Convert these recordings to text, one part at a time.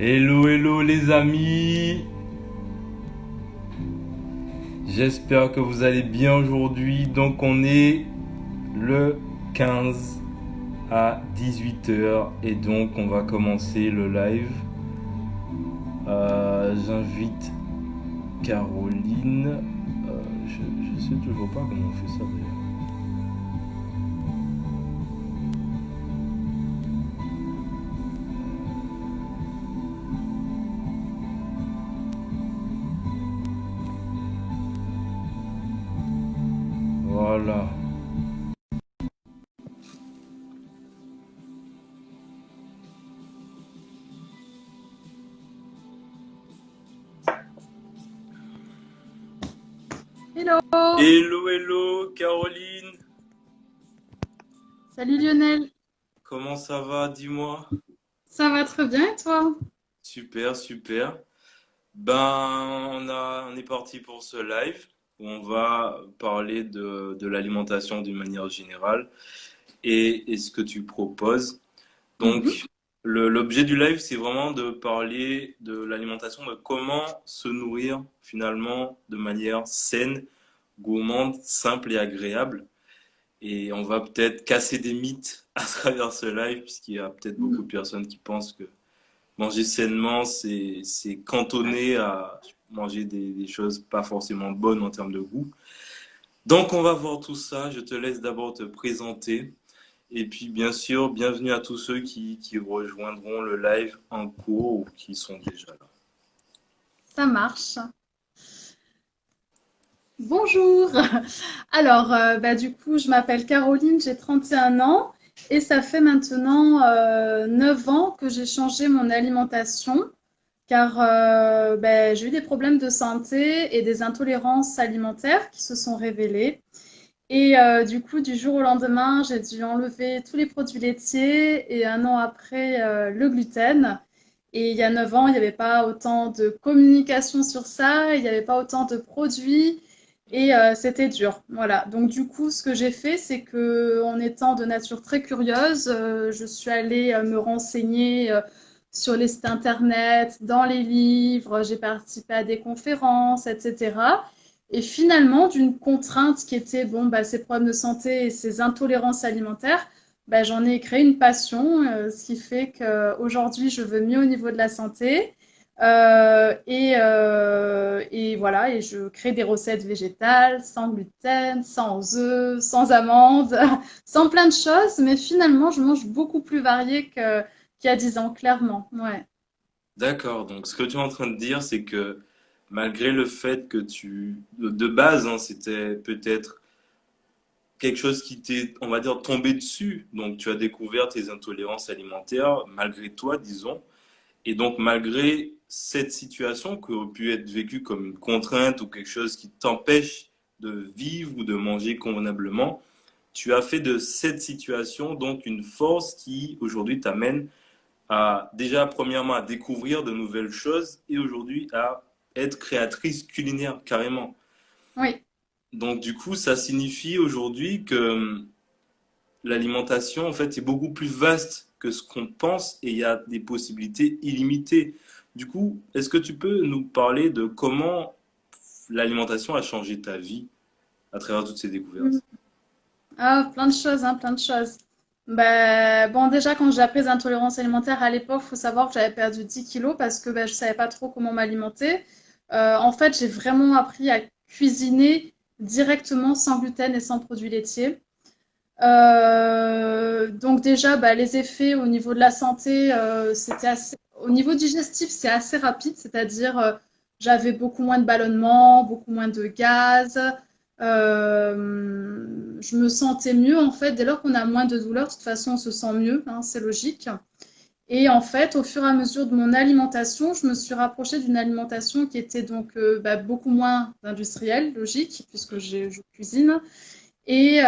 Hello, hello les amis. J'espère que vous allez bien aujourd'hui. Donc on est le 15 à 18h et donc on va commencer le live. J'invite Caroline. Je sais toujours pas comment on fait ça d'ailleurs. Voilà. Hello! Hello, hello Caroline. Salut Lionel, Comment ça va? Dis-moi. ça va très bien et toi? Super, super. On est parti pour ce live où on va parler de l'alimentation d'une manière générale et ce que tu proposes. Mhm. Donc, l'objet du live, c'est vraiment de parler de l'alimentation, de comment se nourrir finalement de manière saine, gourmande, simple et agréable. Et on va peut-être casser des mythes à travers ce live, puisqu'il y a peut-être beaucoup de personnes qui pensent que manger sainement, c'est cantonné à manger des choses pas forcément bonnes en termes de goût. Donc on va voir tout ça. Je te laisse d'abord te présenter. Et puis bien sûr, bienvenue à tous ceux qui rejoindront le live en cours ou qui sont déjà là. Ça marche. Bonjour! Alors, du coup, je m'appelle Caroline, j'ai 31 ans et ça fait maintenant 9 ans que j'ai changé mon alimentation car j'ai eu des problèmes de santé et des intolérances alimentaires qui se sont révélées. Et du coup, du jour au lendemain, j'ai dû enlever tous les produits laitiers et un an après, le gluten. Et il y a 9 ans, il n'y avait pas autant de communication sur ça, il n'y avait pas autant de produits et c'était dur. Voilà. Donc du coup, ce que j'ai fait, c'est que en étant de nature très curieuse, je suis allée me renseigner sur les sites internet, dans les livres, j'ai participé à des conférences, etc. Et finalement, d'une contrainte qui était ces problèmes de santé et ces intolérances alimentaires, j'en ai créé une passion, ce qui fait qu'aujourd'hui, je veux mieux au niveau de la santé. Et voilà, et je crée des recettes végétales, sans gluten, sans œufs, sans amandes, sans plein de choses, mais finalement, je mange beaucoup plus varié qu'il y a 10 ans, clairement. Ouais. D'accord, donc ce que tu es en train de dire, c'est que malgré le fait que de base, hein, c'était peut-être quelque chose qui t'est, on va dire, tombé dessus, donc tu as découvert tes intolérances alimentaires, malgré toi, disons. Et donc, malgré cette situation qui aurait pu être vécue comme une contrainte ou quelque chose qui t'empêche de vivre ou de manger convenablement, tu as fait de cette situation donc une force qui aujourd'hui t'amène à déjà premièrement à découvrir de nouvelles choses et aujourd'hui à être créatrice culinaire carrément. Oui. Donc du coup, ça signifie aujourd'hui que l'alimentation en fait est beaucoup plus vaste que ce qu'on pense et il y a des possibilités illimitées. Du coup, est-ce que tu peux nous parler de comment l'alimentation a changé ta vie à travers toutes ces découvertes? Ah, plein de choses, hein, plein de choses. Déjà, quand j'ai appris les intolérances alimentaires à l'époque, il faut savoir que j'avais perdu 10 kilos parce que je ne savais pas trop comment m'alimenter. En fait, j'ai vraiment appris à cuisiner directement sans gluten et sans produits laitiers. Donc déjà, les effets au niveau de la santé, au niveau digestif, c'est assez rapide, c'est-à-dire j'avais beaucoup moins de ballonnements, beaucoup moins de gaz. Je me sentais mieux en fait. Dès lors qu'on a moins de douleur, de toute façon, on se sent mieux, hein, c'est logique. Et en fait, au fur et à mesure de mon alimentation, je me suis rapprochée d'une alimentation qui était donc beaucoup moins industrielle, logique, puisque je cuisine. Et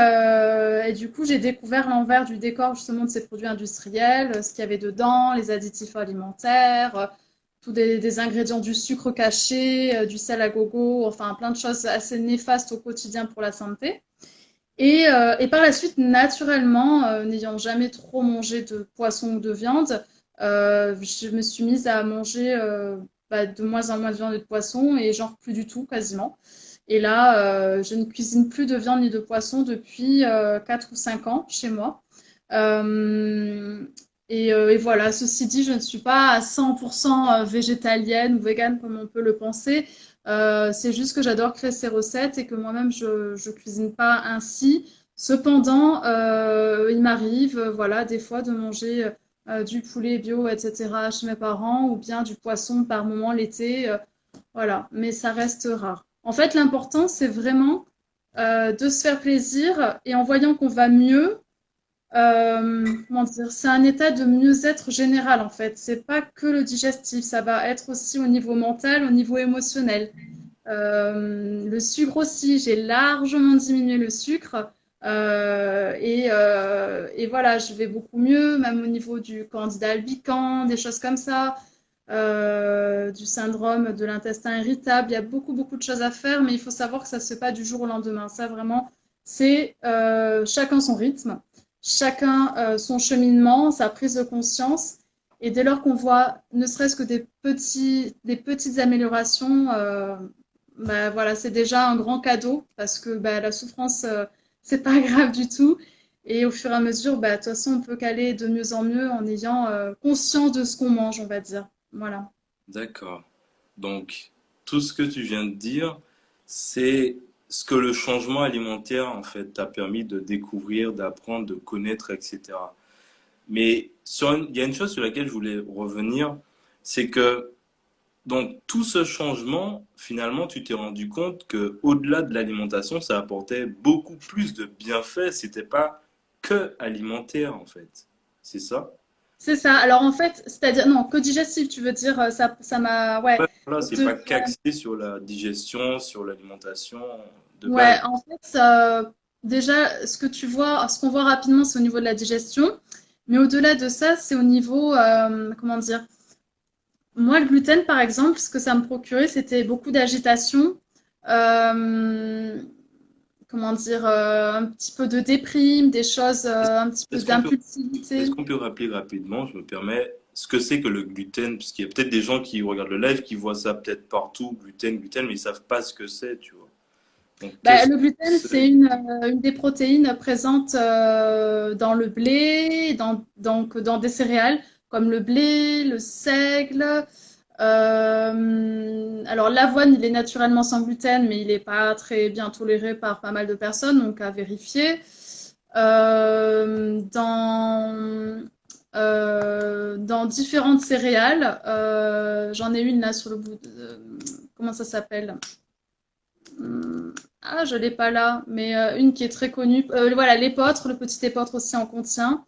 du coup, j'ai découvert l'envers du décor justement de ces produits industriels, ce qu'il y avait dedans, les additifs alimentaires, tous des ingrédients, du sucre caché, du sel à gogo, enfin plein de choses assez néfastes au quotidien pour la santé. Et par la suite, naturellement, n'ayant jamais trop mangé de poisson ou de viande, Je me suis mise à manger de moins en moins de viande et de poisson et genre plus du tout quasiment. Et là, je ne cuisine plus de viande ni de poisson depuis 4 ou 5 ans chez moi. Euh, et voilà, ceci dit, je ne suis pas à 100% végétalienne ou végane comme on peut le penser. C'est juste que j'adore créer ces recettes et que moi-même, je cuisine pas ainsi. Cependant, il m'arrive, voilà, des fois de manger du poulet bio, etc. chez mes parents ou bien du poisson par moment l'été. Voilà, mais ça reste rare. En fait, l'important, c'est vraiment de se faire plaisir et en voyant qu'on va mieux, comment dire, c'est un état de mieux-être général en fait. C'est pas que le digestif, ça va être aussi au niveau mental, au niveau émotionnel. Le sucre aussi, j'ai largement diminué le sucre. Et voilà, je vais beaucoup mieux, même au niveau du candidat albicans, des choses comme ça, du syndrome de l'intestin irritable. Il y a beaucoup, beaucoup de choses à faire, mais il faut savoir que ça ne se fait pas du jour au lendemain. Ça, vraiment, c'est chacun son rythme, chacun son cheminement, sa prise de conscience. Et dès lors qu'on voit ne serait-ce que des petites améliorations, bah, voilà, c'est déjà un grand cadeau parce que bah, la souffrance, c'est pas grave du tout. Et au fur et à mesure, bah, de toute façon, on peut qu'aller de mieux en mieux en ayant conscience de ce qu'on mange, on va dire. Voilà. D'accord. Donc, tout ce que tu viens de dire, c'est ce que le changement alimentaire, en fait, t'a permis de découvrir, d'apprendre, de connaître, etc. Mais il y a une chose sur laquelle je voulais revenir, c'est que donc tout ce changement, finalement, tu t'es rendu compte que au-delà de l'alimentation, ça apportait beaucoup plus de bienfaits. C'était pas que alimentaire, en fait. C'est ça? C'est ça. Alors en fait, c'est-à-dire, non, que digestif, tu veux dire, ça m'a, ouais. Ouais, voilà, c'est De- pas qu'axé sur la digestion, sur l'alimentation de base. ouais, en fait, déjà, ce qu'on voit rapidement, c'est au niveau de la digestion. Mais au-delà de ça, c'est au niveau, comment dire, moi, le gluten, par exemple, ce que ça me procurait, c'était beaucoup d'agitation, euh, comment dire, un petit peu de déprime, des choses, un petit peu Est-ce qu'on peut, est-ce d'impulsivité. qu'on peut rappeler rapidement, je me permets, ce que c'est que le gluten? Parce qu'il y a peut-être des gens qui regardent le live qui voient ça peut-être partout, gluten, gluten, mais ils savent pas ce que c'est, tu vois. Donc, Bah, qu'est-ce que le gluten, c'est? c'est une des protéines présentes dans le blé, donc dans des céréales comme le blé, le seigle. Alors l'avoine, il est naturellement sans gluten, mais il n'est pas très bien toléré par pas mal de personnes, donc à vérifier. Dans différentes céréales, j'en ai une là sur le bout comment ça s'appelle? Ah, je l'ai pas là, mais une qui est très connue. Voilà, l'épeautre, le petit épeautre aussi en contient.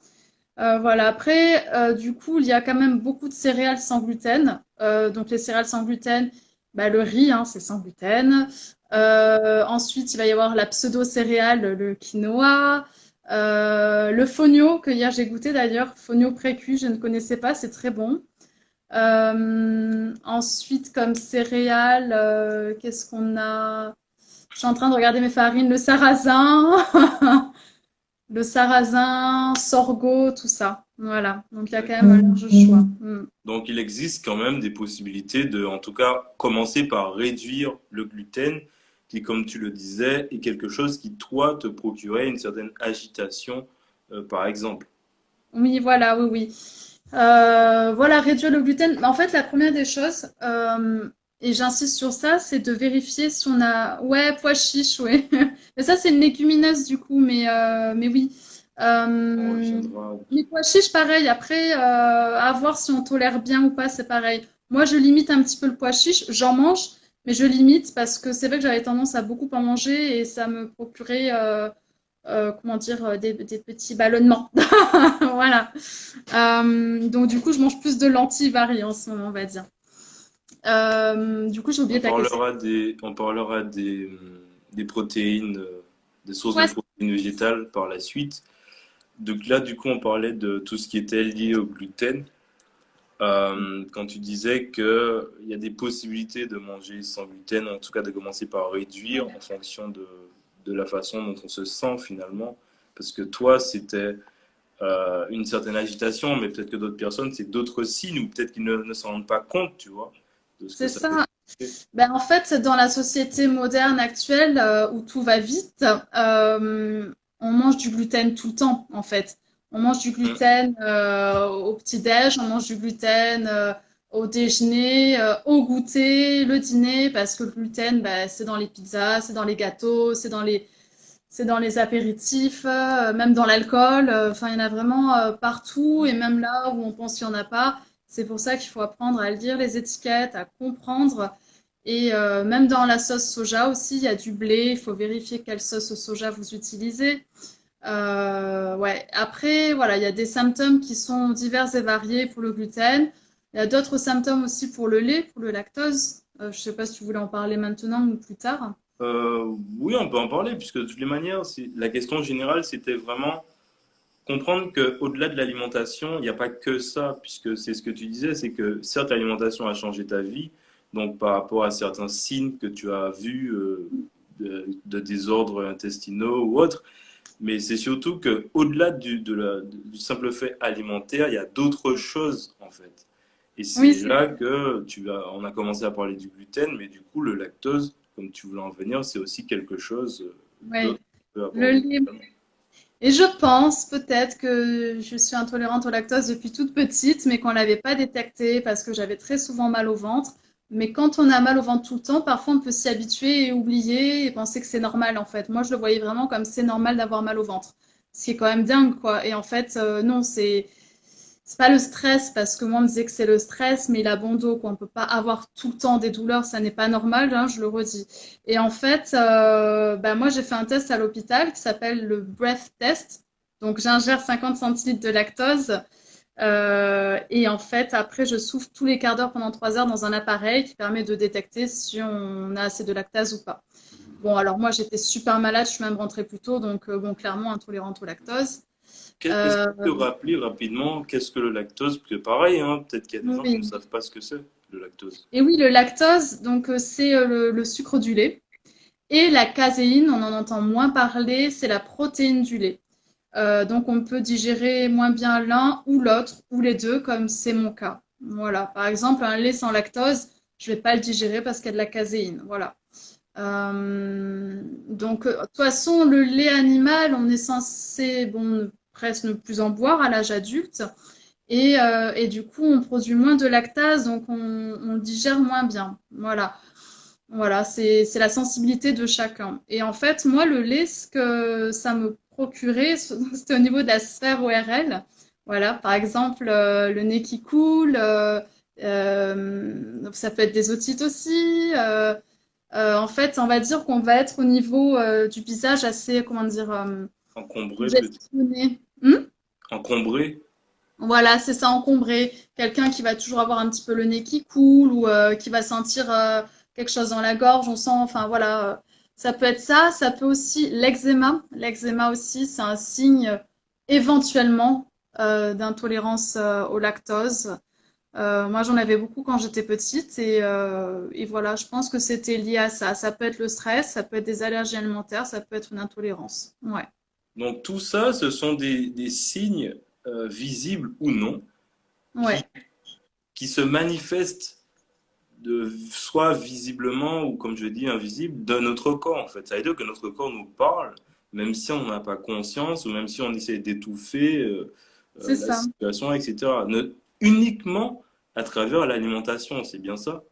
Voilà. Après, du coup, il y a quand même beaucoup de céréales sans gluten. Donc les céréales sans gluten, bah, le riz, hein, c'est sans gluten. Ensuite, il va y avoir la pseudo-céréale, le quinoa. Le fonio, que hier j'ai goûté d'ailleurs, fonio précuit, je ne connaissais pas, c'est très bon. Ensuite, comme céréales, qu'est-ce qu'on a? Je suis en train de regarder mes farines, le sarrasin, le sarrasin, sorgho, tout ça. Voilà. Donc il y a quand même un large choix. Mm. Donc, il existe quand même des possibilités de, en tout cas, commencer par réduire le gluten, qui, comme tu le disais, est quelque chose qui, toi, te procurait une certaine agitation, par exemple. Oui, voilà, oui, oui. Voilà, réduire le gluten. En fait, la première des choses, et j'insiste sur ça, c'est de vérifier si on a. Ouais, pois chiches, ouais. Mais ça, c'est une légumineuse du coup, mais oui. On Euh, reviendra. Les pois chiches, pareil. Après, à voir si on tolère bien ou pas, c'est pareil. Moi, je limite un petit peu le pois chiche. J'en mange, mais je limite parce que c'est vrai que j'avais tendance à beaucoup en manger et ça me procurait, comment dire, des petits ballonnements. Voilà. Donc du coup, je mange plus de lentilles variées en ce moment, on va dire. Du coup, j'ai oublié ta question. On parlera des protéines, des sources de Ouais, protéines végétales par la suite. Donc là, du coup, on parlait de tout ce qui était lié au gluten. Quand tu disais qu'il y a des possibilités de manger sans gluten, en tout cas de commencer par réduire en fonction de la façon dont on se sent finalement. Parce que toi, c'était une certaine agitation, mais peut-être que d'autres personnes, c'est d'autres signes, ou peut-être qu'ils ne s'en rendent pas compte, tu vois, de ce que C'est ça peut ça. faire. Ben, en fait, dans la société moderne actuelle où tout va vite, on mange du gluten tout le temps, en fait. On mange du Mm. gluten au petit-déj, on mange du gluten au déjeuner, au goûter, le dîner, parce que le gluten, ben, c'est dans les pizzas, c'est dans les gâteaux, c'est dans les apéritifs, même dans l'alcool. Enfin, il y en a vraiment partout, et même là où on pense qu'il n'y en a pas. C'est pour ça qu'il faut apprendre à lire les étiquettes, à comprendre. Et même dans la sauce soja aussi, il y a du blé. Il faut vérifier quelle sauce au soja vous utilisez. Ouais. Après, voilà, il y a des symptômes qui sont divers et variés pour le gluten. Il y a d'autres symptômes aussi pour le lait, pour le lactose. Je ne sais pas si tu voulais en parler maintenant ou plus tard. Oui, on peut en parler, puisque de toutes les manières, la question générale, c'était vraiment comprendre qu'au-delà de l'alimentation, il n'y a pas que ça, puisque c'est ce que tu disais, c'est que certes, l'alimentation a changé ta vie, donc par rapport à certains signes que tu as vus de désordres intestinaux ou autres, mais c'est surtout que au-delà du simple fait alimentaire, il y a d'autres choses en fait. Et Oui, c'est là que on a commencé à parler du gluten, mais du coup, le lactose, comme tu voulais en venir, c'est aussi quelque chose ouais. d'autre qu'on peut Le aborder. lait. Et je pense peut-être que je suis intolérante au lactose depuis toute petite, mais qu'on ne l'avait pas détecté parce que j'avais très souvent mal au ventre. Mais quand on a mal au ventre tout le temps, parfois on peut s'y habituer et oublier et penser que c'est normal en fait. Moi, je le voyais vraiment comme c'est normal d'avoir mal au ventre. Ce qui est quand même dingue, quoi. Et en fait, non, c'est pas le stress, parce que moi, on me disait que c'est le stress, mais la bondo, quoi. On peut pas avoir tout le temps des douleurs, ça n'est pas normal, hein, je le redis. Et en fait, bah, moi, j'ai fait un test à l'hôpital qui s'appelle le breath test. Donc, j'ingère 50 centilitres de lactose. Et en fait, après, je souffle tous les quarts d'heure pendant 3 heures dans un appareil qui permet de détecter si on a assez de lactase ou pas. Bon, alors moi, j'étais super malade, je suis même rentrée plus tôt, donc bon, clairement intolérante au lactose. Est-ce que Euh, tu peux rappeler rapidement qu'est-ce que le lactose? Parce que pareil, hein, peut-être qu'il y a des gens qui ne oui. savent pas ce que c'est, le lactose. Et oui, le lactose, donc c'est le sucre du lait. Et la caséine, on en entend moins parler, c'est la protéine du lait. Donc on peut digérer moins bien l'un ou l'autre, ou les deux, comme c'est mon cas. Voilà. Par exemple, un lait sans lactose, je vais pas le digérer parce qu'il y a de la caséine. Voilà. Donc, de toute façon, le lait animal, on est censé, bon, presque ne plus en boire à l'âge adulte. Et du coup, on produit moins de lactase, donc on le digère moins bien. Voilà. Voilà, c'est la sensibilité de chacun. Et en fait, moi, le lait, ce que ça me procurait, c'était au niveau de la sphère ORL. Voilà, par exemple, le nez qui coule, ça peut être des otites aussi. En fait, on va dire qu'on va être au niveau du visage assez, comment dire, Encombré, peut-être. congestionné. Hmm. Encombré. Voilà, c'est ça, encombré. Quelqu'un qui va toujours avoir un petit peu le nez qui coule ou qui va sentir quelque chose dans la gorge, on sent, enfin voilà, ça peut être ça. Ça peut aussi l'eczéma. L'eczéma aussi, c'est un signe éventuellement d'intolérance au lactose. Moi, j'en avais beaucoup quand j'étais petite et voilà, je pense que c'était lié à ça. Ça peut être le stress, ça peut être des allergies alimentaires, ça peut être une intolérance. Ouais. Donc tout ça, ce sont des signes visibles ou non qui, Ouais. qui se manifestent soit visiblement ou comme je dis invisible de notre corps en fait. Ça veut dire que notre corps nous parle, même si on n'en a pas conscience ou même si on essaie d'étouffer C'est la ça. situation, etc. Uniquement à travers l'alimentation, c'est bien ça?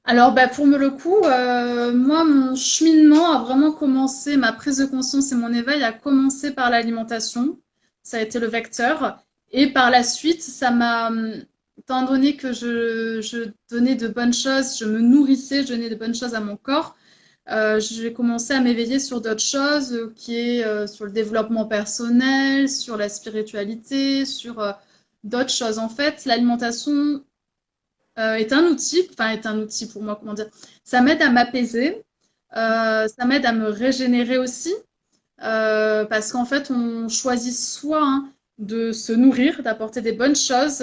Alors, bah, pour me le coup, moi, mon cheminement a vraiment commencé, ma prise de conscience et mon éveil a commencé par l'alimentation. Ça a été le vecteur. Et par la suite, ça m'a, étant donné que je donnais de bonnes choses, je me nourrissais, je donnais de bonnes choses à mon corps, j'ai commencé à m'éveiller sur d'autres choses, qui est sur le développement personnel, sur la spiritualité, sur d'autres choses. En fait, l'alimentation est un outil, enfin est un outil pour moi, comment dire, ça m'aide à m'apaiser, ça m'aide à me régénérer aussi, parce qu'en fait on choisit soit de se nourrir, d'apporter des bonnes choses,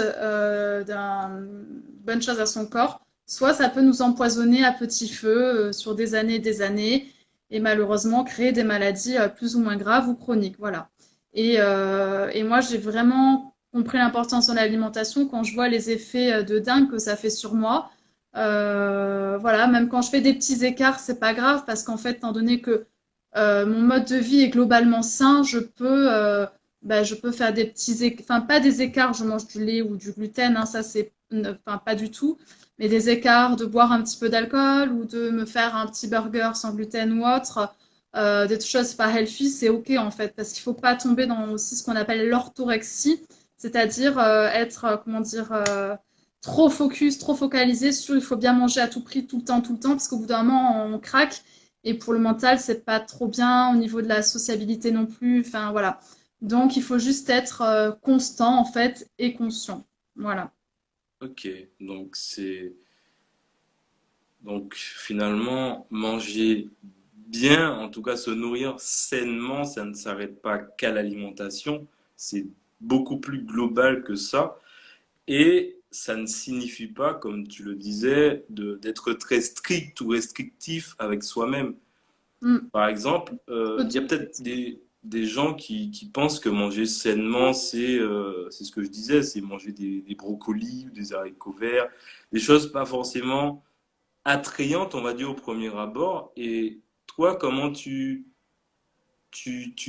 bonnes choses à son corps, soit ça peut nous empoisonner à petit feu sur des années et malheureusement créer des maladies plus ou moins graves ou chroniques, voilà. Et moi, j'ai vraiment compris l'importance de l'alimentation quand je vois les effets de dingue que ça fait sur moi. Voilà, même quand je fais des petits écarts, c'est pas grave parce qu'en fait, étant donné que mon mode de vie est globalement sain, je peux faire des petits écarts, enfin pas des écarts, je mange du lait ou du gluten, hein, ça c'est, enfin pas du tout, mais des écarts de boire un petit peu d'alcool ou de me faire un petit burger sans gluten ou autre, des choses pas healthy, c'est ok en fait, parce qu'il faut pas tomber dans aussi ce qu'on appelle l'orthorexie, c'est-à-dire être, comment dire, trop focus, trop focalisé sur il faut bien manger à tout prix, tout le temps, parce qu'au bout d'un moment on craque. Et pour le mental, c'est pas trop bien au niveau de la sociabilité non plus. Enfin, voilà. Donc, il faut juste être constant, en fait, et conscient. Voilà. Ok, donc donc finalement manger bien, en tout cas se nourrir sainement, ça ne s'arrête pas qu'à l'alimentation, c'est beaucoup plus global que ça. Et ça ne signifie pas, comme tu le disais, d'être très strict ou restrictif avec soi-même. Mm. Par exemple, Faut il y a dire- peut-être des gens qui pensent que manger sainement, c'est ce que je disais, c'est manger des brocolis ou des haricots verts, des choses pas forcément attrayantes, on va dire, au premier abord. Et toi, comment tu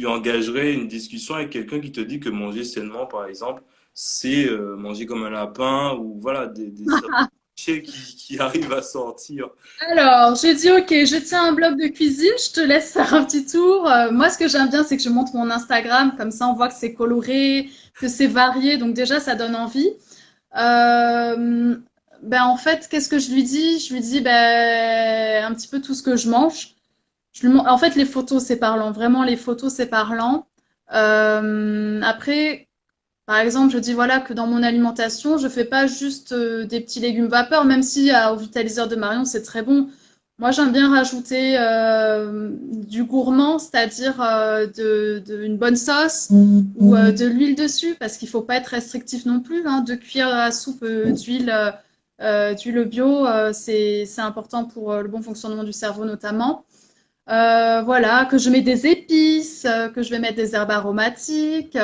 engagerais une discussion avec quelqu'un qui te dit que manger sainement, par exemple, c'est manger comme un lapin ou voilà, des sortes de clichés qui arrivent à sortir. Alors, j'ai dit, ok, je tiens un blog de cuisine, je te laisse faire un petit tour. Moi, ce que j'aime bien, c'est que je montre mon Instagram, comme ça, on voit que c'est coloré, que c'est varié, donc déjà, ça donne envie. Euh, ben, en fait, qu'est-ce que je lui dis? Je lui dis, ben, un petit peu tout ce que je mange. En fait, les photos, c'est parlant. Vraiment, les photos, c'est parlant. Après, par exemple, je dis voilà que dans mon alimentation, je fais pas juste des petits légumes vapeur, même si au vitaliseur de Marion, c'est très bon. Moi, j'aime bien rajouter du gourmand, c'est-à-dire une bonne sauce ou de l'huile dessus, parce qu'il faut pas être restrictif non plus. Hein. 2 cuillères à soupe d'huile bio, c'est important pour le bon fonctionnement du cerveau notamment. Voilà, que je mets des épices, que je vais mettre des herbes aromatiques,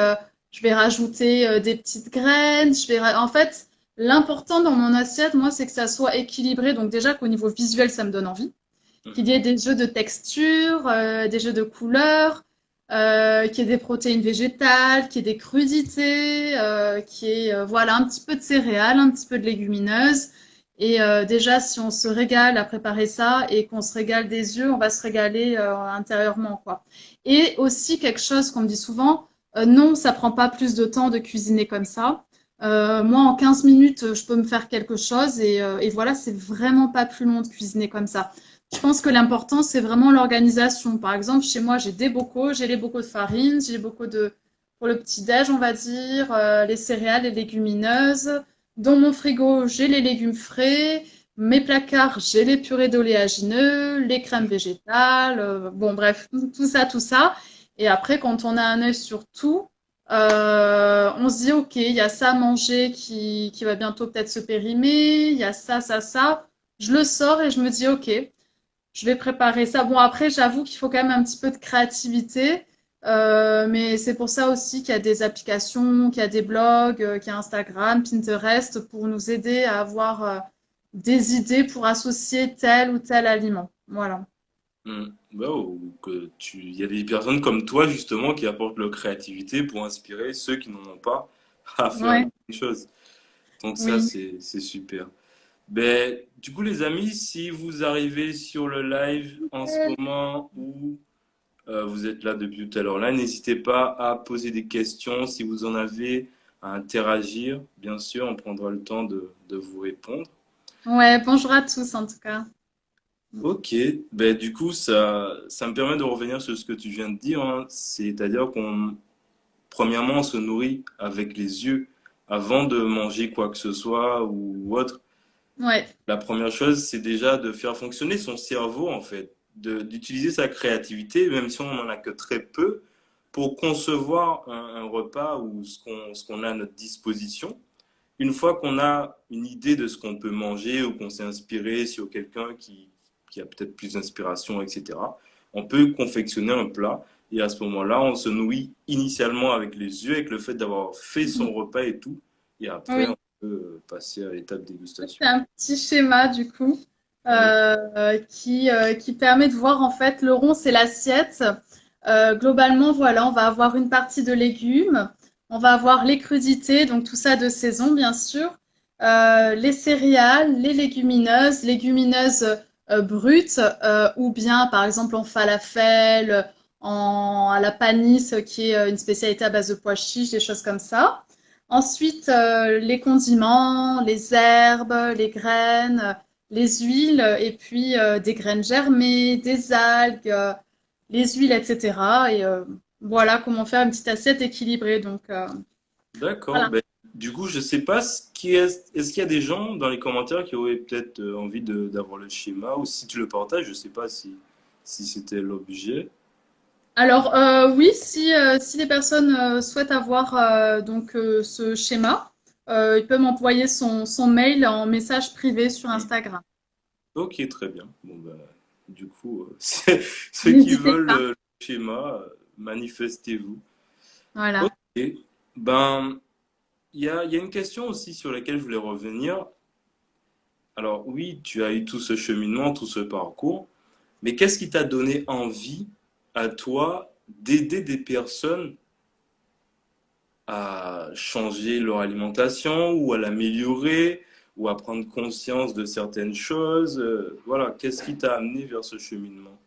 je vais rajouter des petites graines. En fait, l'important dans mon assiette, moi, c'est que ça soit équilibré. Donc déjà qu'au niveau visuel, ça me donne envie. Qu'il y ait Mhm. des jeux de texture, des jeux de couleurs, qu'il y ait des protéines végétales, qu'il y ait des crudités, qu'il y ait voilà, un petit peu de céréales, un petit peu de légumineuses. Et déjà, si on se régale à préparer ça et qu'on se régale des yeux, on va se régaler intérieurement, quoi. Et aussi quelque chose qu'on me dit souvent, non, ça prend pas plus de temps de cuisiner comme ça. Moi, en 15 minutes, je peux me faire quelque chose et voilà, c'est vraiment pas plus long de cuisiner comme ça. Je pense que l'important, c'est vraiment l'organisation. Par exemple, chez moi, j'ai des bocaux, j'ai les bocaux de farine, j'ai les bocaux pour le petit-déj, on va dire, les céréales, les légumineuses. Dans mon frigo, j'ai les légumes frais. Mes placards, j'ai les purées d'oléagineux, les crèmes végétales. Bon, bref, tout ça, tout ça. Et après, quand on a un œil sur tout, on se dit, OK, il y a ça à manger qui va bientôt peut-être se périmer. Il y a ça. Je le sors et je me dis, OK, je vais préparer ça. Bon, après, j'avoue qu'il faut quand même un petit peu de créativité. Mais c'est pour ça aussi qu'il y a des applications, qu'il y a des blogs, qu'il y a Instagram, Pinterest pour nous aider à avoir des idées pour associer tel ou tel aliment. Voilà. Mhm. Bah, il y a des personnes comme toi justement qui apportent leur créativité pour inspirer ceux qui n'en ont pas à faire la Ouais, même chose. Donc ça, oui. c'est super. Ben, du coup, les amis, si vous arrivez sur le live en ce moment où vous êtes là depuis tout à l'heure là, n'hésitez pas à poser des questions si vous en avez, à interagir. Bien sûr, on prendra le temps de vous répondre. Ouais, bonjour à tous en tout cas. Ok, ben du coup, ça me permet de revenir sur ce que tu viens de dire, hein. C'est-à-dire premièrement, on se nourrit avec les yeux avant de manger quoi que ce soit ou autre. Ouais. La première chose, c'est déjà de faire fonctionner son cerveau, en fait, d'utiliser sa créativité, même si on n'en a que très peu, pour concevoir un repas ou ce qu'on a à notre disposition. Une fois qu'on a une idée de ce qu'on peut manger ou qu'on s'est inspiré sur quelqu'un qui a peut-être plus d'inspiration, etc., on peut confectionner un plat. Et à ce moment-là, on se nourrit initialement avec les yeux, avec le fait d'avoir fait son repas et tout. Et après, on Oui. peut passer à l'étape C'est dégustation. un petit schéma du coup Oui, qui permet de voir en fait le rond, c'est l'assiette. Globalement, voilà, on va avoir une partie de légumes, on va avoir les crudités, donc tout ça de saison bien sûr, les céréales, les légumineuses brutes ou bien par exemple en falafel, à la panisse qui est une spécialité à base de pois chiches, des choses comme ça. Ensuite, les condiments, les herbes, les graines, les huiles, et puis des graines germées, des algues, les huiles, etc. Et voilà comment faire une petite assiette équilibrée. Donc, d'accord. voilà. Ben, du coup, je sais pas est-ce qu'il y a des gens dans les commentaires qui auraient peut-être envie d'avoir le schéma ou si tu le partages, je sais pas si c'était l'objet. Alors, oui, si les personnes souhaitent avoir ce schéma, ils peuvent m'envoyer son mail en message privé sur Hmm. Instagram. Ok, très bien. Bon, ben, du coup, ceux qui N'hésitez veulent pas. le schéma, manifestez-vous. Ok. Voilà. Ben, il y a une question aussi sur laquelle je voulais revenir. Alors oui, tu as eu tout ce cheminement, tout ce parcours, mais qu'est-ce qui t'a donné envie à toi d'aider des personnes à changer leur alimentation ou à l'améliorer ou à prendre conscience de certaines choses? Voilà, qu'est-ce qui t'a amené vers ce cheminement?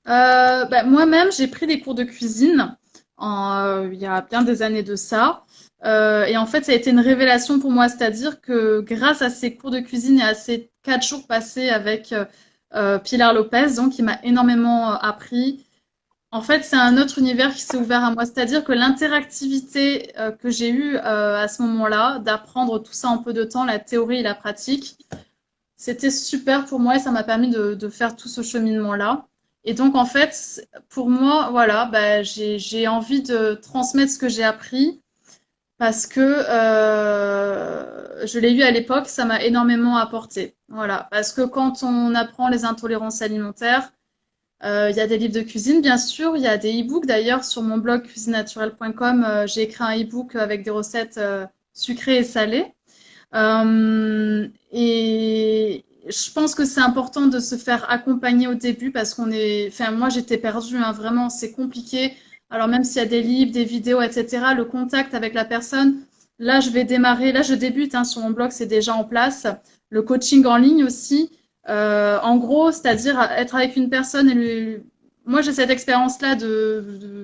Bah, moi-même, j'ai pris des cours de cuisine il y a bien des années de ça. Et en fait, ça a été une révélation pour moi, c'est-à-dire que grâce à ces cours de cuisine et à ces 4 jours passés avec Pilar Lopez, donc qui m'a énormément appris. En fait, c'est un autre univers qui s'est ouvert à moi, c'est-à-dire que l'interactivité que j'ai eue à ce moment-là, d'apprendre tout ça en peu de temps, la théorie et la pratique, c'était super pour moi et ça m'a permis de faire tout ce cheminement-là. Et donc, en fait, pour moi, voilà, bah, j'ai envie de transmettre ce que j'ai appris parce que je l'ai eu à l'époque, ça m'a énormément apporté. Voilà, parce que quand on apprend les intolérances alimentaires, il y a des livres de cuisine, bien sûr, il y a des e-books. D'ailleurs, sur mon blog cuisinenaturelle.com, j'ai écrit un e-book avec des recettes sucrées et salées. Et je pense que c'est important de se faire accompagner au début parce enfin, moi j'étais perdue, hein, vraiment, c'est compliqué. Alors même s'il y a des livres, des vidéos, etc., le contact avec la personne, là je vais démarrer, là je débute, hein, sur mon blog, c'est déjà en place. Le coaching en ligne aussi. En gros, c'est-à-dire être avec une personne et moi j'ai cette expérience-là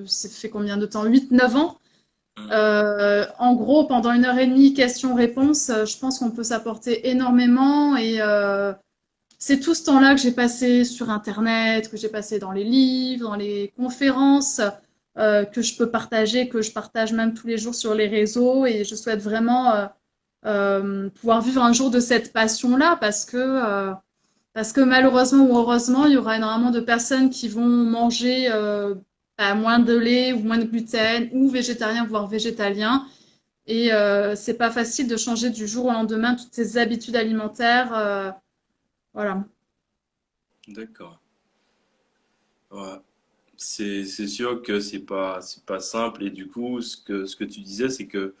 ça fait combien de temps? 8, 9 ans. En gros, pendant 1 heure et demie, questions-réponses, je pense qu'on peut s'apporter énormément et c'est tout ce temps-là que j'ai passé sur Internet, que j'ai passé dans les livres, dans les conférences, que je peux partager, que je partage même tous les jours sur les réseaux et je souhaite vraiment pouvoir vivre un jour de cette passion-là parce que malheureusement ou heureusement, il y aura énormément de personnes qui vont manger moins de lait ou moins de gluten ou végétarien, voire végétalien. Et c'est pas facile de changer du jour au lendemain toutes ces habitudes alimentaires. Voilà. D'accord. Ouais. C'est sûr que c'est pas simple et du coup ce que tu disais c'est que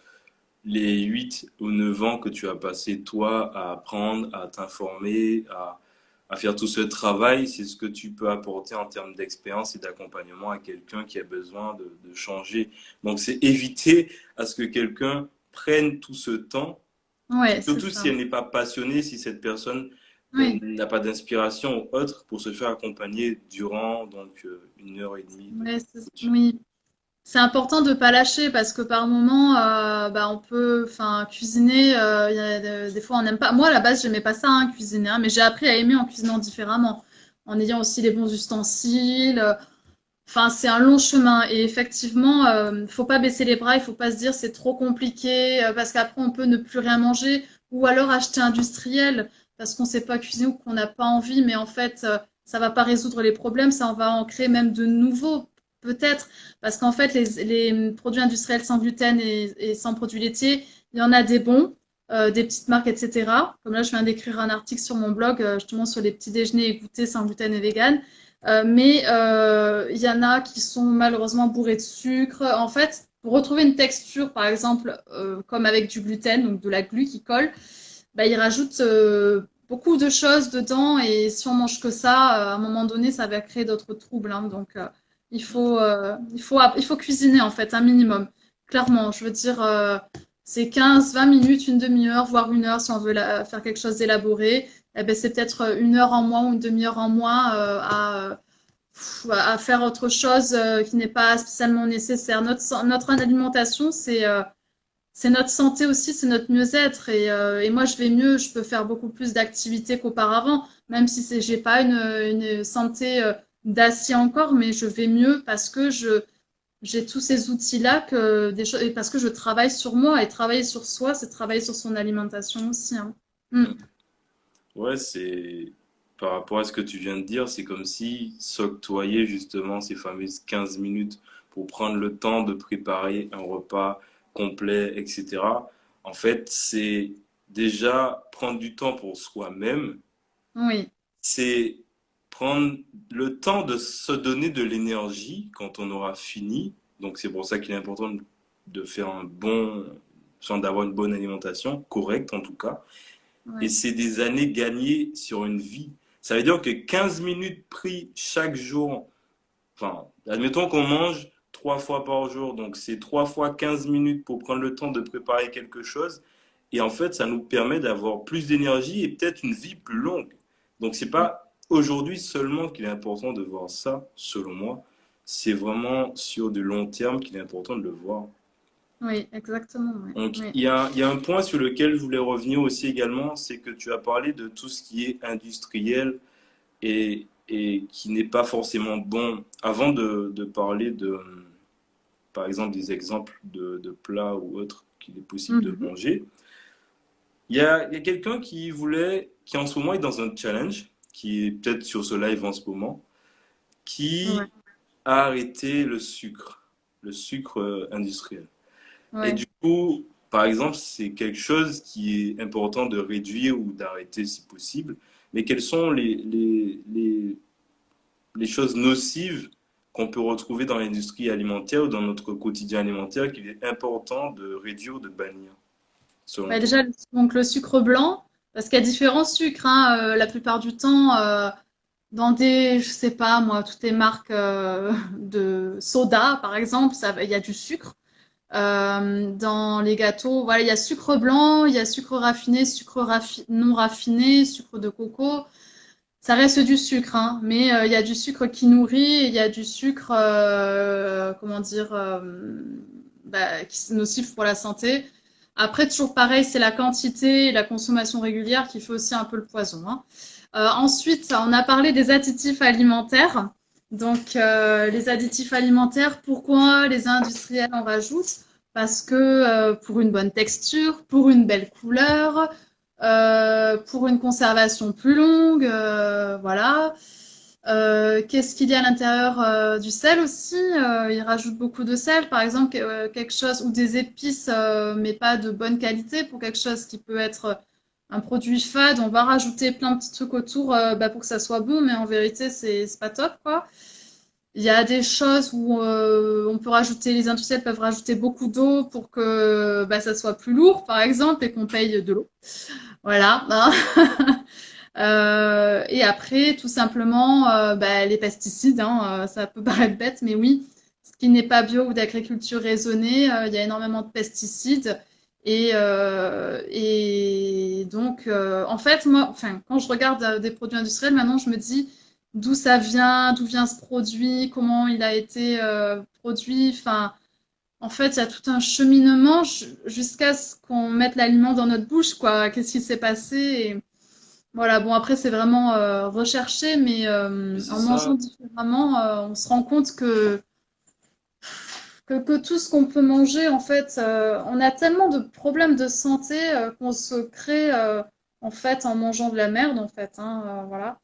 les 8 ou 9 ans que tu as passé toi à apprendre, à t'informer, à faire tout ce travail, c'est ce que tu peux apporter en termes d'expérience et d'accompagnement à quelqu'un qui a besoin de changer. Donc c'est éviter à ce que quelqu'un prenne tout ce temps, Ouais, c'est surtout si ça. elle n'est pas passionnée, si cette personne Oui, n'a pas d'inspiration ou autre pour se faire accompagner durant donc 1 heure et demie de ouais, coaching. oui. C'est important de pas lâcher parce que par moment, bah, on peut, enfin, cuisiner. Il y a des fois, on n'aime pas. Moi, à la base, j'aimais pas ça, hein, cuisiner, hein, mais j'ai appris à aimer en cuisinant différemment, en ayant aussi les bons ustensiles. Enfin, c'est un long chemin et effectivement, faut pas baisser les bras. Il faut pas se dire c'est trop compliqué parce qu'après on peut ne plus rien manger ou alors acheter industriel parce qu'on sait pas cuisiner ou qu'on n'a pas envie. Mais en fait, ça va pas résoudre les problèmes. Ça en va en créer même de nouveaux peut-être parce qu'en fait les produits industriels sans gluten et sans produits laitiers, il y en a des bons. Des petites marques, etc. Comme là, je viens d'écrire un article sur mon blog, justement sur les petits déjeuners et goûters sans gluten et vegan. Mais il y en a qui sont malheureusement bourrés de sucre. En fait, pour retrouver une texture, par exemple, comme avec du gluten, donc de la glu qui colle, bah, ils rajoutent beaucoup de choses dedans et si on mange que ça, à un moment donné, ça va créer d'autres troubles, hein. Donc, il faut cuisiner en fait un minimum. Clairement, je veux dire, c'est 15, 20 minutes, une demi-heure, voire une heure si on veut faire quelque chose d'élaboré. Eh ben, c'est peut-être une heure en moins ou une demi-heure en moins à faire autre chose qui n'est pas spécialement nécessaire. Notre alimentation, c'est notre santé aussi, c'est notre mieux-être. Et moi, je vais mieux, je peux faire beaucoup plus d'activités qu'auparavant, même si j'ai pas une santé d'acier encore, mais je vais mieux parce que j'ai tous ces outils-là et parce que je travaille sur moi. Et travailler sur soi, c'est travailler sur son alimentation aussi, hein. Mm. Ouais, c'est par rapport à ce que tu viens de dire, c'est comme si s'octroyer justement ces fameuses 15 minutes pour prendre le temps de préparer un repas complet, etc. En fait, c'est déjà prendre du temps pour soi-même, Oui, c'est prendre le temps de se donner de l'énergie quand on aura fini. Donc c'est pour ça qu'il est important de faire un bon, enfin, d'avoir une bonne alimentation, correcte en tout cas. Et oui, c'est des années gagnées sur une vie. Ça veut dire que 15 minutes pris chaque jour, enfin, admettons qu'on mange 3 fois par jour, donc c'est 3 fois 15 minutes pour prendre le temps de préparer quelque chose. Et en fait, ça nous permet d'avoir plus d'énergie et peut-être une vie plus longue. Donc c'est pas aujourd'hui seulement qu'il est important de voir ça, selon moi. C'est vraiment sur du long terme qu'il est important de le voir. oui, exactement, oui, Donc, oui. il y a un point sur lequel je voulais revenir aussi également, c'est que tu as parlé de tout ce qui est industriel et qui n'est pas forcément bon. Avant de parler de, par exemple, des exemples de plats ou autres qu'il est possible de Mhm. manger, il y a quelqu'un qui en ce moment est dans un challenge, qui est peut-être sur ce live en ce moment, Ouais, qui a arrêté le sucre industriel. Et ouais. du coup, par exemple, c'est quelque chose qui est important de réduire ou d'arrêter si possible. Mais quelles sont les choses nocives qu'on peut retrouver dans l'industrie alimentaire ou dans notre quotidien alimentaire qu'il est important de réduire ou de bannir, selon Bah toi? déjà, donc le sucre blanc, parce qu'il y a différents sucres, hein, la plupart du temps, dans je sais pas moi, toutes les marques de soda, par exemple, il y a du sucre. Dans les gâteaux, voilà, il y a sucre blanc, il y a sucre raffiné, non raffiné, sucre de coco. Ça reste du sucre, hein, mais il y a du sucre qui nourrit, et il y a du sucre, comment dire, qui est nocif pour la santé. Après, toujours pareil, c'est la quantité et la consommation régulière qui fait aussi un peu le poison, hein. Ensuite, on a parlé des additifs alimentaires. Donc, les additifs alimentaires, pourquoi les industriels en rajoutent? Parce que pour une bonne texture, pour une belle couleur, pour une conservation plus longue, voilà. Qu'est-ce qu'il y a à l'intérieur du sel aussi? Ils rajoutent beaucoup de sel, par exemple, quelque chose ou des épices, mais pas de bonne qualité pour quelque chose qui peut être un produit fade. On va rajouter plein de petits trucs autour pour que ça soit bon, mais en vérité, c'est pas top, quoi. Il y a des choses où on peut rajouter, les industriels peuvent rajouter beaucoup d'eau pour que ça soit plus lourd, par exemple, et qu'on paye de l'eau. Voilà, hein. Et après, tout simplement, les pesticides, hein, ça peut paraître bête, mais oui, ce qui n'est pas bio ou d'agriculture raisonnée, il y a énormément de pesticides. Et donc, en fait, moi, enfin, quand je regarde des produits industriels, maintenant, je me dis d'où ça vient, d'où vient ce produit, comment il a été produit. Enfin, en fait, il y a tout un cheminement jusqu'à ce qu'on mette l'aliment dans notre bouche, quoi. Qu'est-ce qui s'est passé? Voilà, bon après c'est vraiment recherché, mais Mais c'est en mangeant ça, différemment, on se rend compte que tout ce qu'on peut manger, en fait, on a tellement de problèmes de santé qu'on se crée en fait en mangeant de la merde, en fait, hein, voilà.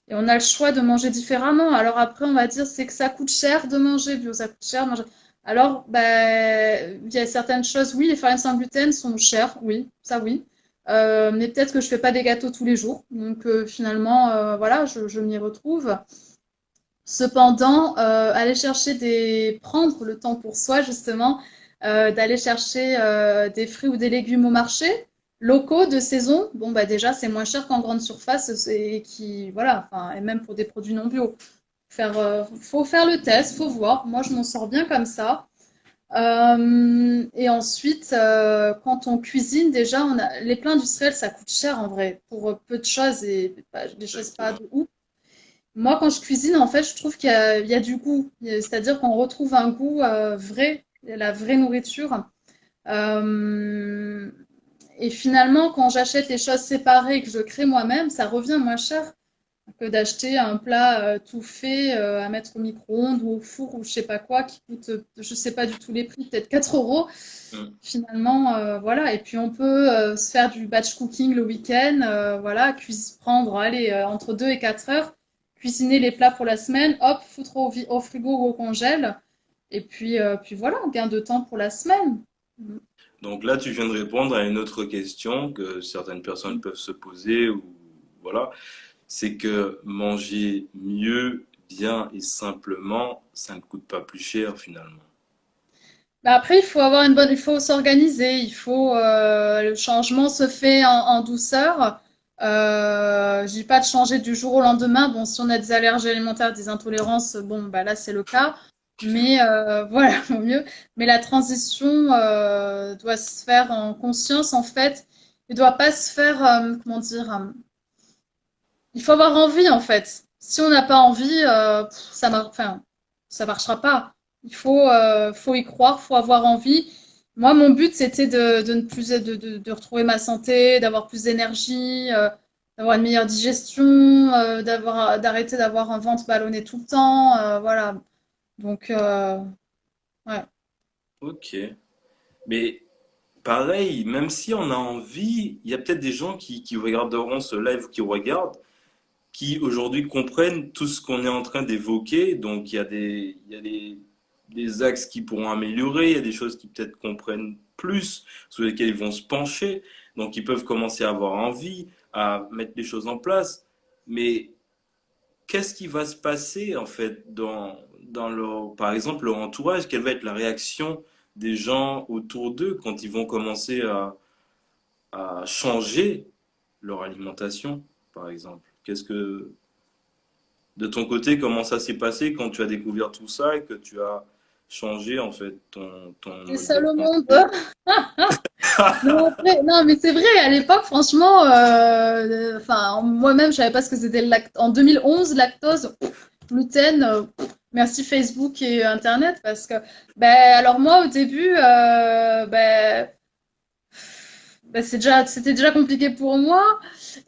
Et on a le choix de manger différemment. Alors après, on va dire c'est que ça coûte cher de manger bio, ça coûte cher de manger. Alors, il y a certaines choses, oui, les farines sans gluten sont chères, oui, ça oui. Mais peut-être que je fais pas des gâteaux tous les jours. Donc finalement, voilà, je m'y retrouve. Cependant, prendre le temps pour soi justement, d'aller chercher des fruits ou des légumes au marché, locaux, de saison. Bon, bah déjà, c'est moins cher qu'en grande surface et voilà, enfin, et même pour des produits non bio. Faut faire le test, faut voir. Moi, je m'en sors bien comme ça. Et ensuite, quand on cuisine, déjà, les plats industriels, ça coûte cher en vrai, pour peu de choses et des choses pas Exactement. de ouf. Moi, quand je cuisine, en fait, je trouve qu'il y a du goût. C'est-à-dire qu'on retrouve un goût vrai, la vraie nourriture. Euh, et finalement, quand j'achète les choses séparées et que je crée moi-même, ça revient moins cher que d'acheter un plat tout fait à mettre au micro-ondes ou au four ou je sais pas quoi qui coûte, je sais pas du tout les prix, peut-être 4 euros. Mm. Finalement, voilà. Et puis on peut se faire du batch cooking le week-end, voilà, prendre, allez, entre 2 et 4 heures, cuisiner les plats pour la semaine, hop, foutre au frigo ou au congèle. Et puis voilà, un gain de temps pour la semaine. Donc là, tu viens de répondre à une autre question que certaines personnes peuvent se poser ou voilà, c'est que manger mieux, bien et simplement, ça ne coûte pas plus cher finalement. Bah après, il faut s'organiser. Le changement se fait en douceur. Je dis pas de changer du jour au lendemain. Bon, si on a des allergies alimentaires, des intolérances, bon, bah là, c'est le cas. Mais voilà, vaut mieux. Mais la transition doit se faire en conscience, en fait. Il doit pas se faire, comment dire, il faut avoir envie, en fait. Si on n'a pas envie, enfin, ça marchera pas. Faut y croire, faut avoir envie. Moi, mon but, c'était de ne plus, de retrouver ma santé, d'avoir plus d'énergie, d'avoir une meilleure digestion, d'arrêter d'avoir un ventre ballonné tout le temps, voilà. Donc, ouais. Ok. Mais pareil, même si on a envie, il y a peut-être des gens qui regarderont ce live ou qui regardent, qui aujourd'hui comprennent tout ce qu'on est en train d'évoquer. Donc il y a des axes qui pourront améliorer, il y a des choses qui peut-être comprennent plus, sur lesquelles ils vont se pencher. Donc ils peuvent commencer à avoir envie, à mettre les choses en place. Mais qu'est-ce qui va se passer en fait dans leur, par exemple, leur entourage? Quelle va être la réaction des gens autour d'eux quand ils vont commencer à changer leur alimentation, par exemple? De ton côté, comment ça s'est passé quand tu as découvert tout ça et que tu as changé en fait ton C'est mode ça de le monde. pensée? Non, non, mais c'est vrai, à l'époque, franchement, enfin, moi-même, je savais pas ce que c'était le lactose. En 2011, lactose, gluten, merci Facebook et Internet, parce que, ben, alors moi, au début, c'était déjà compliqué pour moi.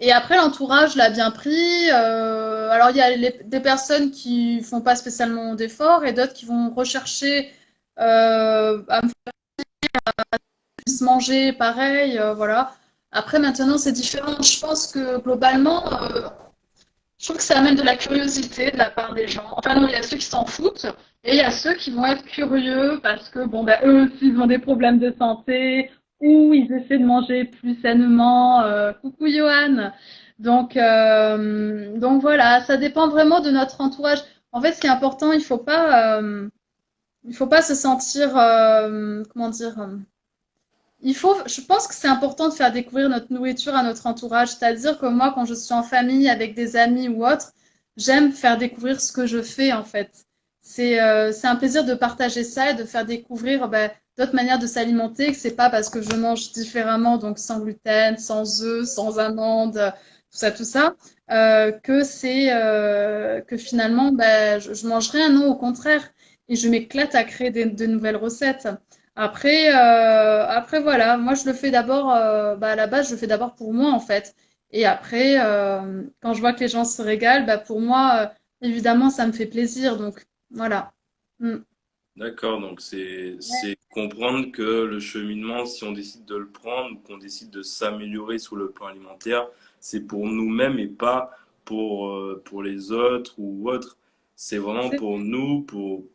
Et après, l'entourage l'a bien pris. Alors, il y a des personnes qui font pas spécialement d'efforts et d'autres qui vont rechercher à se manger pareil, voilà. Après, maintenant, c'est différent. Je pense que globalement, je trouve que ça amène de la curiosité de la part des gens. Enfin, non, il y a ceux qui s'en foutent et il y a ceux qui vont être curieux parce que, bon, bah, eux aussi, ils ont des problèmes de santé ou ils essaient de manger plus sainement. Coucou, Johan. Donc voilà, ça dépend vraiment de notre entourage. En fait, ce qui est important, il faut pas se sentir, comment dire, je pense que c'est important de faire découvrir notre nourriture à notre entourage. C'est-à-dire que moi, quand je suis en famille avec des amis ou autres, j'aime faire découvrir ce que je fais, en fait. C'est un plaisir de partager ça et de faire découvrir d'autres manières de s'alimenter, que c'est pas parce que je mange différemment, donc sans gluten, sans œufs, sans amandes, tout ça, que finalement, je mange rien, non, au contraire. Et je m'éclate à créer de nouvelles recettes. Après voilà, moi je le fais d'abord, à la base je le fais d'abord pour moi en fait. Et après, quand je vois que les gens se régalent, pour moi, évidemment, ça me fait plaisir. Donc voilà. Mm. D'accord, donc c'est comprendre que le cheminement, si on décide de le prendre ou qu'on décide de s'améliorer sur le plan alimentaire, c'est pour nous-mêmes et pas pour les autres ou autres. C'est vraiment C'est pour nous,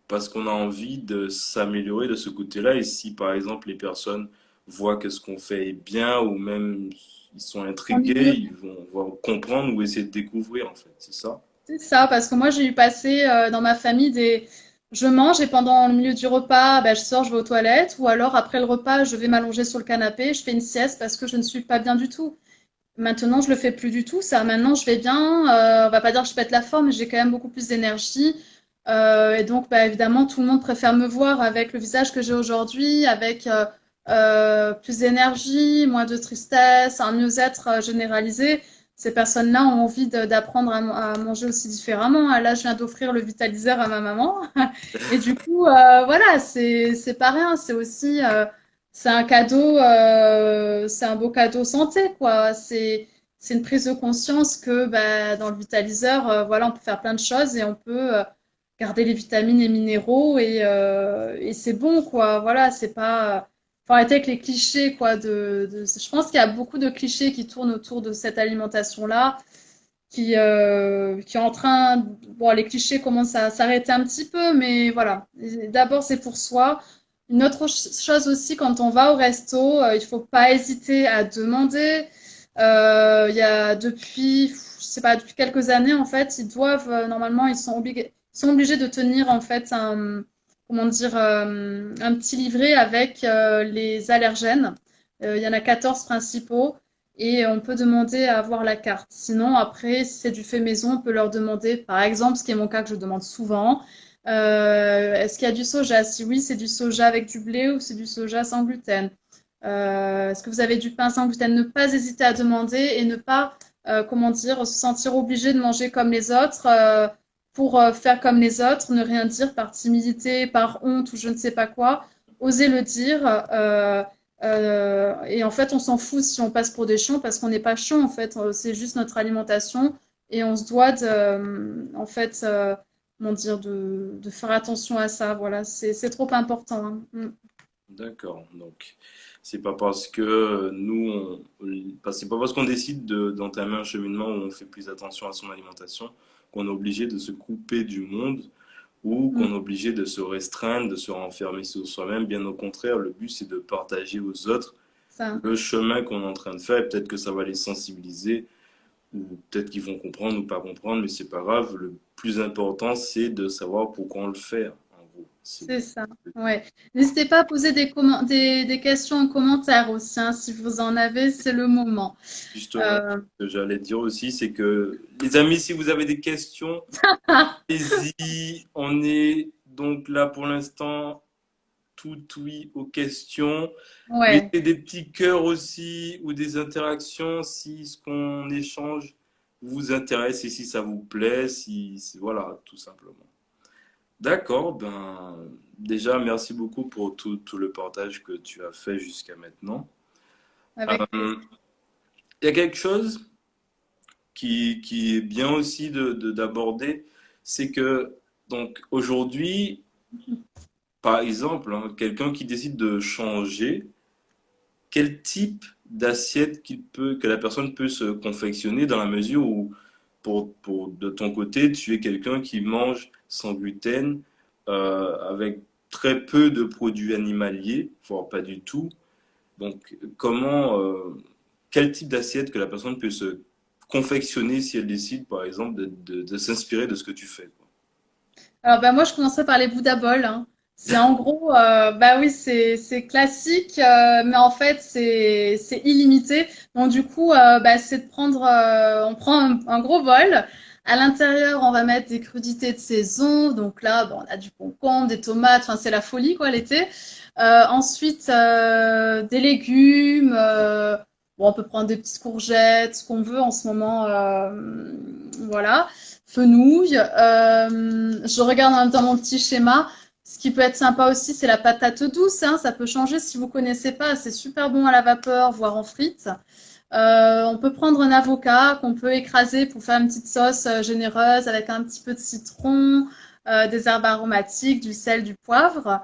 parce qu'on a envie de s'améliorer de ce côté-là. Et si par exemple les personnes voient que ce qu'on fait est bien ou même ils sont tant intrigués, mieux. vont comprendre ou essayer de découvrir en fait. C'est ça? C'est ça, parce que moi j'ai eu passé dans ma famille des... Je mange et pendant le milieu du repas, ben, je sors, je vais aux toilettes, ou alors après le repas, je vais m'allonger sur le canapé, je fais une sieste parce que je ne suis pas bien du tout. Maintenant, je le fais plus du tout, ça. Maintenant, je vais bien. On va pas dire que je pète la forme, mais j'ai quand même beaucoup plus d'énergie. Et donc, bah, évidemment, tout le monde préfère me voir avec le visage que j'ai aujourd'hui, avec plus d'énergie, moins de tristesse, un mieux-être généralisé. Ces personnes-là ont envie d'apprendre à manger aussi différemment. Là, je viens d'offrir le vitaliseur à ma maman. Et du coup, voilà, c'est pas rien. C'est aussi c'est un cadeau, c'est un beau cadeau santé, quoi. C'est une prise de conscience que bah, dans le vitaliseur, voilà, on peut faire plein de choses et on peut garder les vitamines et minéraux et c'est bon, quoi. Voilà, c'est pas. Faut arrêter avec les clichés, quoi. Je pense qu'il y a beaucoup de clichés qui tournent autour de cette alimentation-là, qui est en train. Bon, les clichés commencent à s'arrêter un petit peu, mais voilà. D'abord, c'est pour soi. Une autre chose aussi, quand on va au resto, il faut pas hésiter à demander. Il y a depuis, je sais pas, depuis quelques années, en fait, ils doivent, normalement, ils sont obligés de tenir, en fait, comment dire, un petit livret avec les allergènes. Il y en a 14 principaux et on peut demander à avoir la carte. Sinon, après, si c'est du fait maison, on peut leur demander, par exemple, ce qui est mon cas que je demande souvent, est-ce qu'il y a du soja? Si oui, c'est du soja avec du blé ou c'est du soja sans gluten. Est-ce que vous avez du pain sans gluten? Ne pas hésiter à demander et ne pas, comment dire, se sentir obligé de manger comme les autres pour faire comme les autres, ne rien dire par timidité, par honte ou je ne sais pas quoi. Oser le dire. Et en fait, on s'en fout si on passe pour des chiens parce qu'on n'est pas chiant en fait. C'est juste notre alimentation et on se doit de, en fait, comment dire, de faire attention à ça. Voilà, c'est trop important, hein. Mm. D'accord. Donc, c'est pas parce que c'est pas parce qu'on décide d'entamer un cheminement où on fait plus attention à son alimentation qu'on est obligé de se couper du monde ou qu'on Mm. est obligé de se restreindre, de se renfermer sur soi-même. Bien au contraire, le but c'est de partager aux autres Ça. le chemin qu'on est en train de faire et peut-être que ça va les sensibiliser ou peut-être qu'ils vont comprendre ou pas comprendre, mais c'est pas grave. Le plus important, c'est de savoir pourquoi on le fait. En gros, C'est ça, ouais. N'hésitez pas à poser des questions en commentaire aussi, hein, si vous en avez, c'est le moment. justement Euh, ce que j'allais dire aussi, c'est que les amis, si vous avez des questions, allez-y. On est donc là pour l'instant tout oui aux questions. ouais. Mettez des petits cœurs aussi ou des interactions si ce qu'on échange vous intéresse et si ça vous plaît, voilà, tout simplement. D'accord, ben déjà merci beaucoup pour tout le partage que tu as fait jusqu'à maintenant. Avec Euh, plaisir. Il y a quelque chose qui est bien aussi d'aborder, c'est que donc aujourd'hui, par exemple, hein, quelqu'un qui décide de changer, quel type d'assiette que la personne peut se confectionner dans la mesure où, de ton côté, tu es quelqu'un qui mange sans gluten, avec très peu de produits animaliers, voire pas du tout. Donc, quel type d'assiette que la personne peut se confectionner si elle décide, par exemple, de s'inspirer de ce que tu fais, quoi. Alors, bah, moi, je commencerai par les Bouddha Bowls, hein. C'est en gros, bah oui, c'est classique, mais en fait, c'est illimité. Donc, du coup, bah, c'est de prendre, on prend un gros bol. À l'intérieur, on va mettre des crudités de saison. Donc là, bon, on a du concombre, des tomates. Enfin, c'est la folie, quoi, l'été. Ensuite, des légumes. Bon, on peut prendre des petites courgettes, ce qu'on veut en ce moment. Voilà, fenouil. Je regarde en même temps mon petit schéma. Ce qui peut être sympa aussi, c'est la patate douce, hein. Ça peut changer si vous connaissez pas. C'est super bon à la vapeur, voire en frites. On peut prendre un avocat qu'on peut écraser pour faire une petite sauce généreuse avec un petit peu de citron, des herbes aromatiques, du sel, du poivre.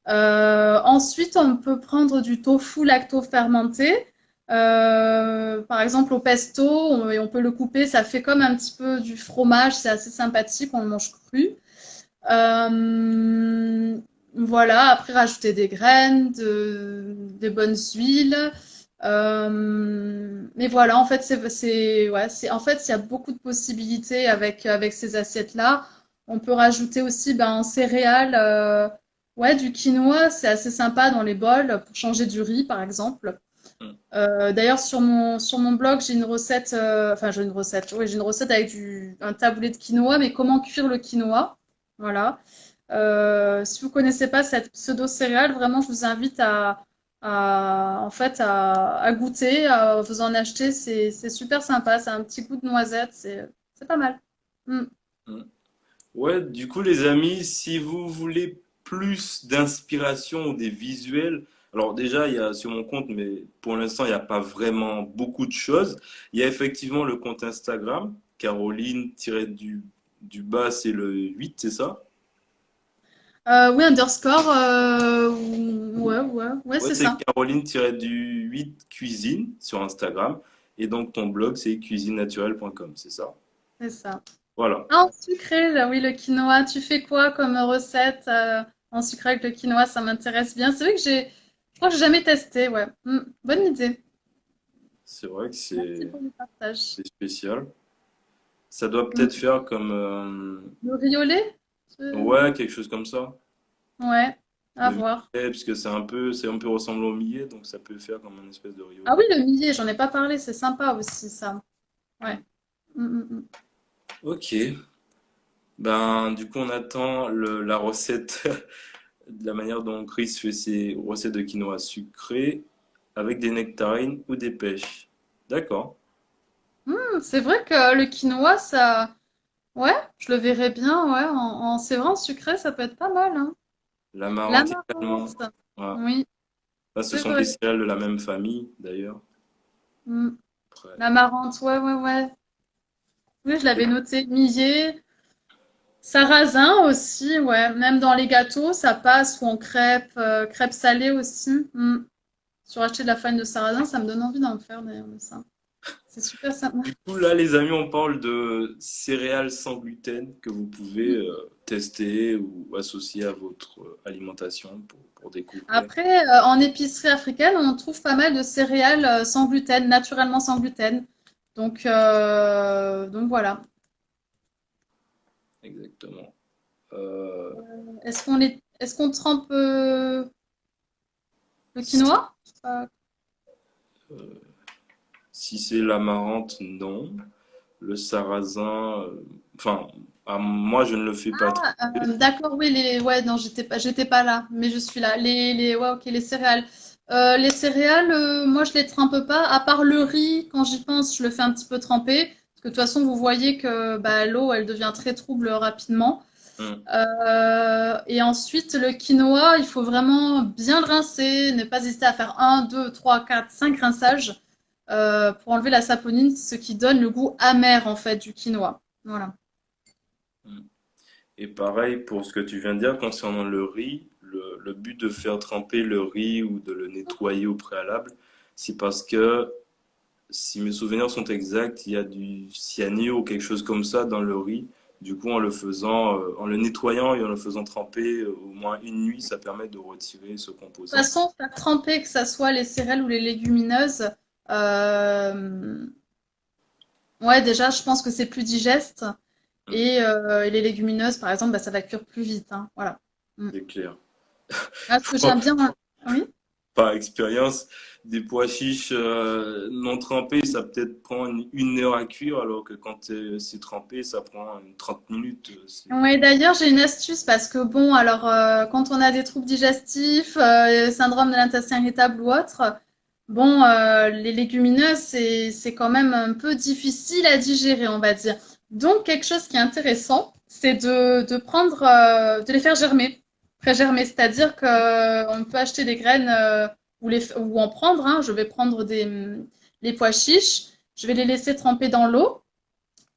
Ensuite, on peut prendre du tofu lacto-fermenté. Par exemple, au pesto, et on peut le couper, ça fait comme un petit peu du fromage, c'est assez sympathique, on le mange cru. Euh, voilà, après rajouter des graines, des bonnes huiles. Mais voilà, en fait, ouais, en fait, il y a beaucoup de possibilités avec ces assiettes-là. On peut rajouter aussi ben, en céréales, ouais, du quinoa, c'est assez sympa dans les bols pour changer du riz, par exemple. Mm. D'ailleurs, sur mon blog, j'ai une recette, enfin, j'ai une recette, oui, j'ai une recette avec un taboulé de quinoa, mais comment cuire le quinoa. Voilà. Si vous connaissez pas cette pseudo-céréale, vraiment, je vous invite en fait, à goûter, à vous en acheter. C'est super sympa. C'est un petit goût de noisette. C'est pas mal. Mm. Mm. Ouais, du coup, les amis, si vous voulez plus d'inspiration ou des visuels, alors déjà, il y a sur mon compte, mais pour l'instant, il n'y a pas vraiment beaucoup de choses. Il y a effectivement le compte Instagram, Caroline du bas, c'est le 8, c'est ça? Oui, underscore. Ouais, ouais, ouais, Ouais, c'est c'est ça. Caroline-du-8 cuisine sur Instagram. Et donc, ton blog, c'est cuisinenaturelle.com, c'est ça? C'est ça. Voilà. Ah, en sucré, là, oui, le quinoa. Tu fais quoi comme recette en sucré avec le quinoa? Ça m'intéresse bien. C'est vrai que je crois que j'ai jamais testé. Ouais. Mm. Bonne idée. C'est vrai que Merci pour le partage. c'est spécial. Ça doit Mm. peut-être faire comme Le riz au lait? ouais, quelque chose comme ça. Ouais, à Le voir. millet, parce que c'est un peu ressemblant au millet, donc ça peut faire comme une espèce de Ah riolet. oui, le millet, j'en ai pas parlé, c'est sympa aussi ça. Ouais. Mm. Mm, mm, mm. Ok. Ben, du coup, on attend la recette, de la manière dont Chris fait ses recettes de quinoa sucré avec des nectarines ou des pêches. D'accord. C'est vrai que le quinoa, ça. Ouais, je le verrais bien, ouais. C'est vrai, en sucré, ça peut être pas mal, hein. L'amarante également. L'amarante. Voilà. Oui, Là, ce c'est sont des vrai. céréales de la même famille, d'ailleurs. Mm. Après, L'amarante, ouais, ouais, ouais. Oui, je et l'avais noté. Millet. Sarrasin aussi, ouais. Même dans les gâteaux, ça passe. Ou en crêpes, crêpes salées aussi. Mm. Sur acheter de la farine de sarrasin, ça me donne envie d'en faire d'ailleurs de ça. C'est super sympa. du coup, là, les amis, on parle de céréales sans gluten que vous pouvez tester ou associer à votre alimentation pour découvrir. Après, en épicerie africaine, on trouve pas mal de céréales sans gluten, naturellement sans gluten. Donc voilà. Exactement. Euh, Est-ce qu'on trempe le si quinoa? si c'est l'amarante, non. Le sarrasin, enfin, moi, je ne le fais pas trop. D'accord, oui, ouais, non, j'étais pas là, mais je suis là. Ouais, ok, les céréales. Les céréales, moi, je les trempe pas. À part le riz, quand j'y pense, je le fais un petit peu tremper. Parce que de toute façon, vous voyez que bah, l'eau, elle devient très trouble rapidement. Hum. Et ensuite, le quinoa, il faut vraiment bien le rincer, ne pas hésiter à faire un, 2, 3, 4, 5 rinçages pour enlever la saponine, ce qui donne le goût amer en fait du quinoa. Voilà. Hum. Et pareil pour ce que tu viens de dire concernant le riz, le but de faire tremper le riz ou de le nettoyer au préalable, c'est parce que, si mes souvenirs sont exacts, il y a du cyanure ou quelque chose comme ça dans le riz. Du coup, en le nettoyant et en le faisant tremper au moins une nuit, ça permet de retirer ce De toute composant. façon, faire tremper, que ça soit les céréales ou les légumineuses, euh, ouais, déjà, je pense que c'est plus digeste. Hum. Et les légumineuses, par exemple, bah, ça va cuire plus vite, hein. Voilà. Mm. C'est clair. Ah, ce que j'aime bien. Oui. Par expérience, des pois chiches non trempés, ça peut-être prend une heure à cuire, alors que quand c'est trempé, ça prend 30 minutes. Oui, d'ailleurs, j'ai une astuce parce que bon, alors quand on a des troubles digestifs, syndrome de l'intestin irritable ou autre, bon, les légumineuses, c'est quand même un peu difficile à digérer, on va dire. Donc, quelque chose qui est intéressant, c'est de prendre, de les faire germer, pré-germer, c'est-à-dire que on peut acheter des graines ou en prendre, hein. Je vais prendre les pois chiches, je vais les laisser tremper dans l'eau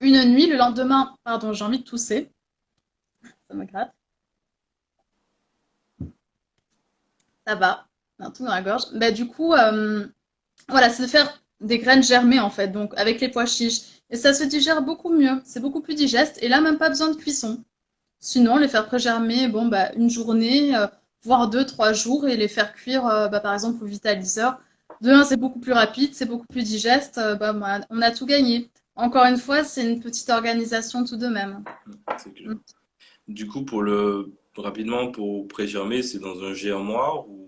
une nuit, le lendemain, pardon, j'ai envie de tousser, ça me gratte. Ça va, un truc dans la gorge. Bah, du coup, voilà, c'est de faire des graines germées en fait, donc avec les pois chiches. Et ça se digère beaucoup mieux, c'est beaucoup plus digeste. Et là, même pas besoin de cuisson. Sinon, les faire pré-germer, bon, bah, une journée, voire deux, trois jours, et les faire cuire, bah, par exemple, au vitaliseur. De un, c'est beaucoup plus rapide, c'est beaucoup plus digeste, bah, on a tout gagné. Encore une fois, c'est une petite organisation tout de même. C'est clair. Mm. Du coup, rapidement, pour prégermer, c'est dans un germoir ou...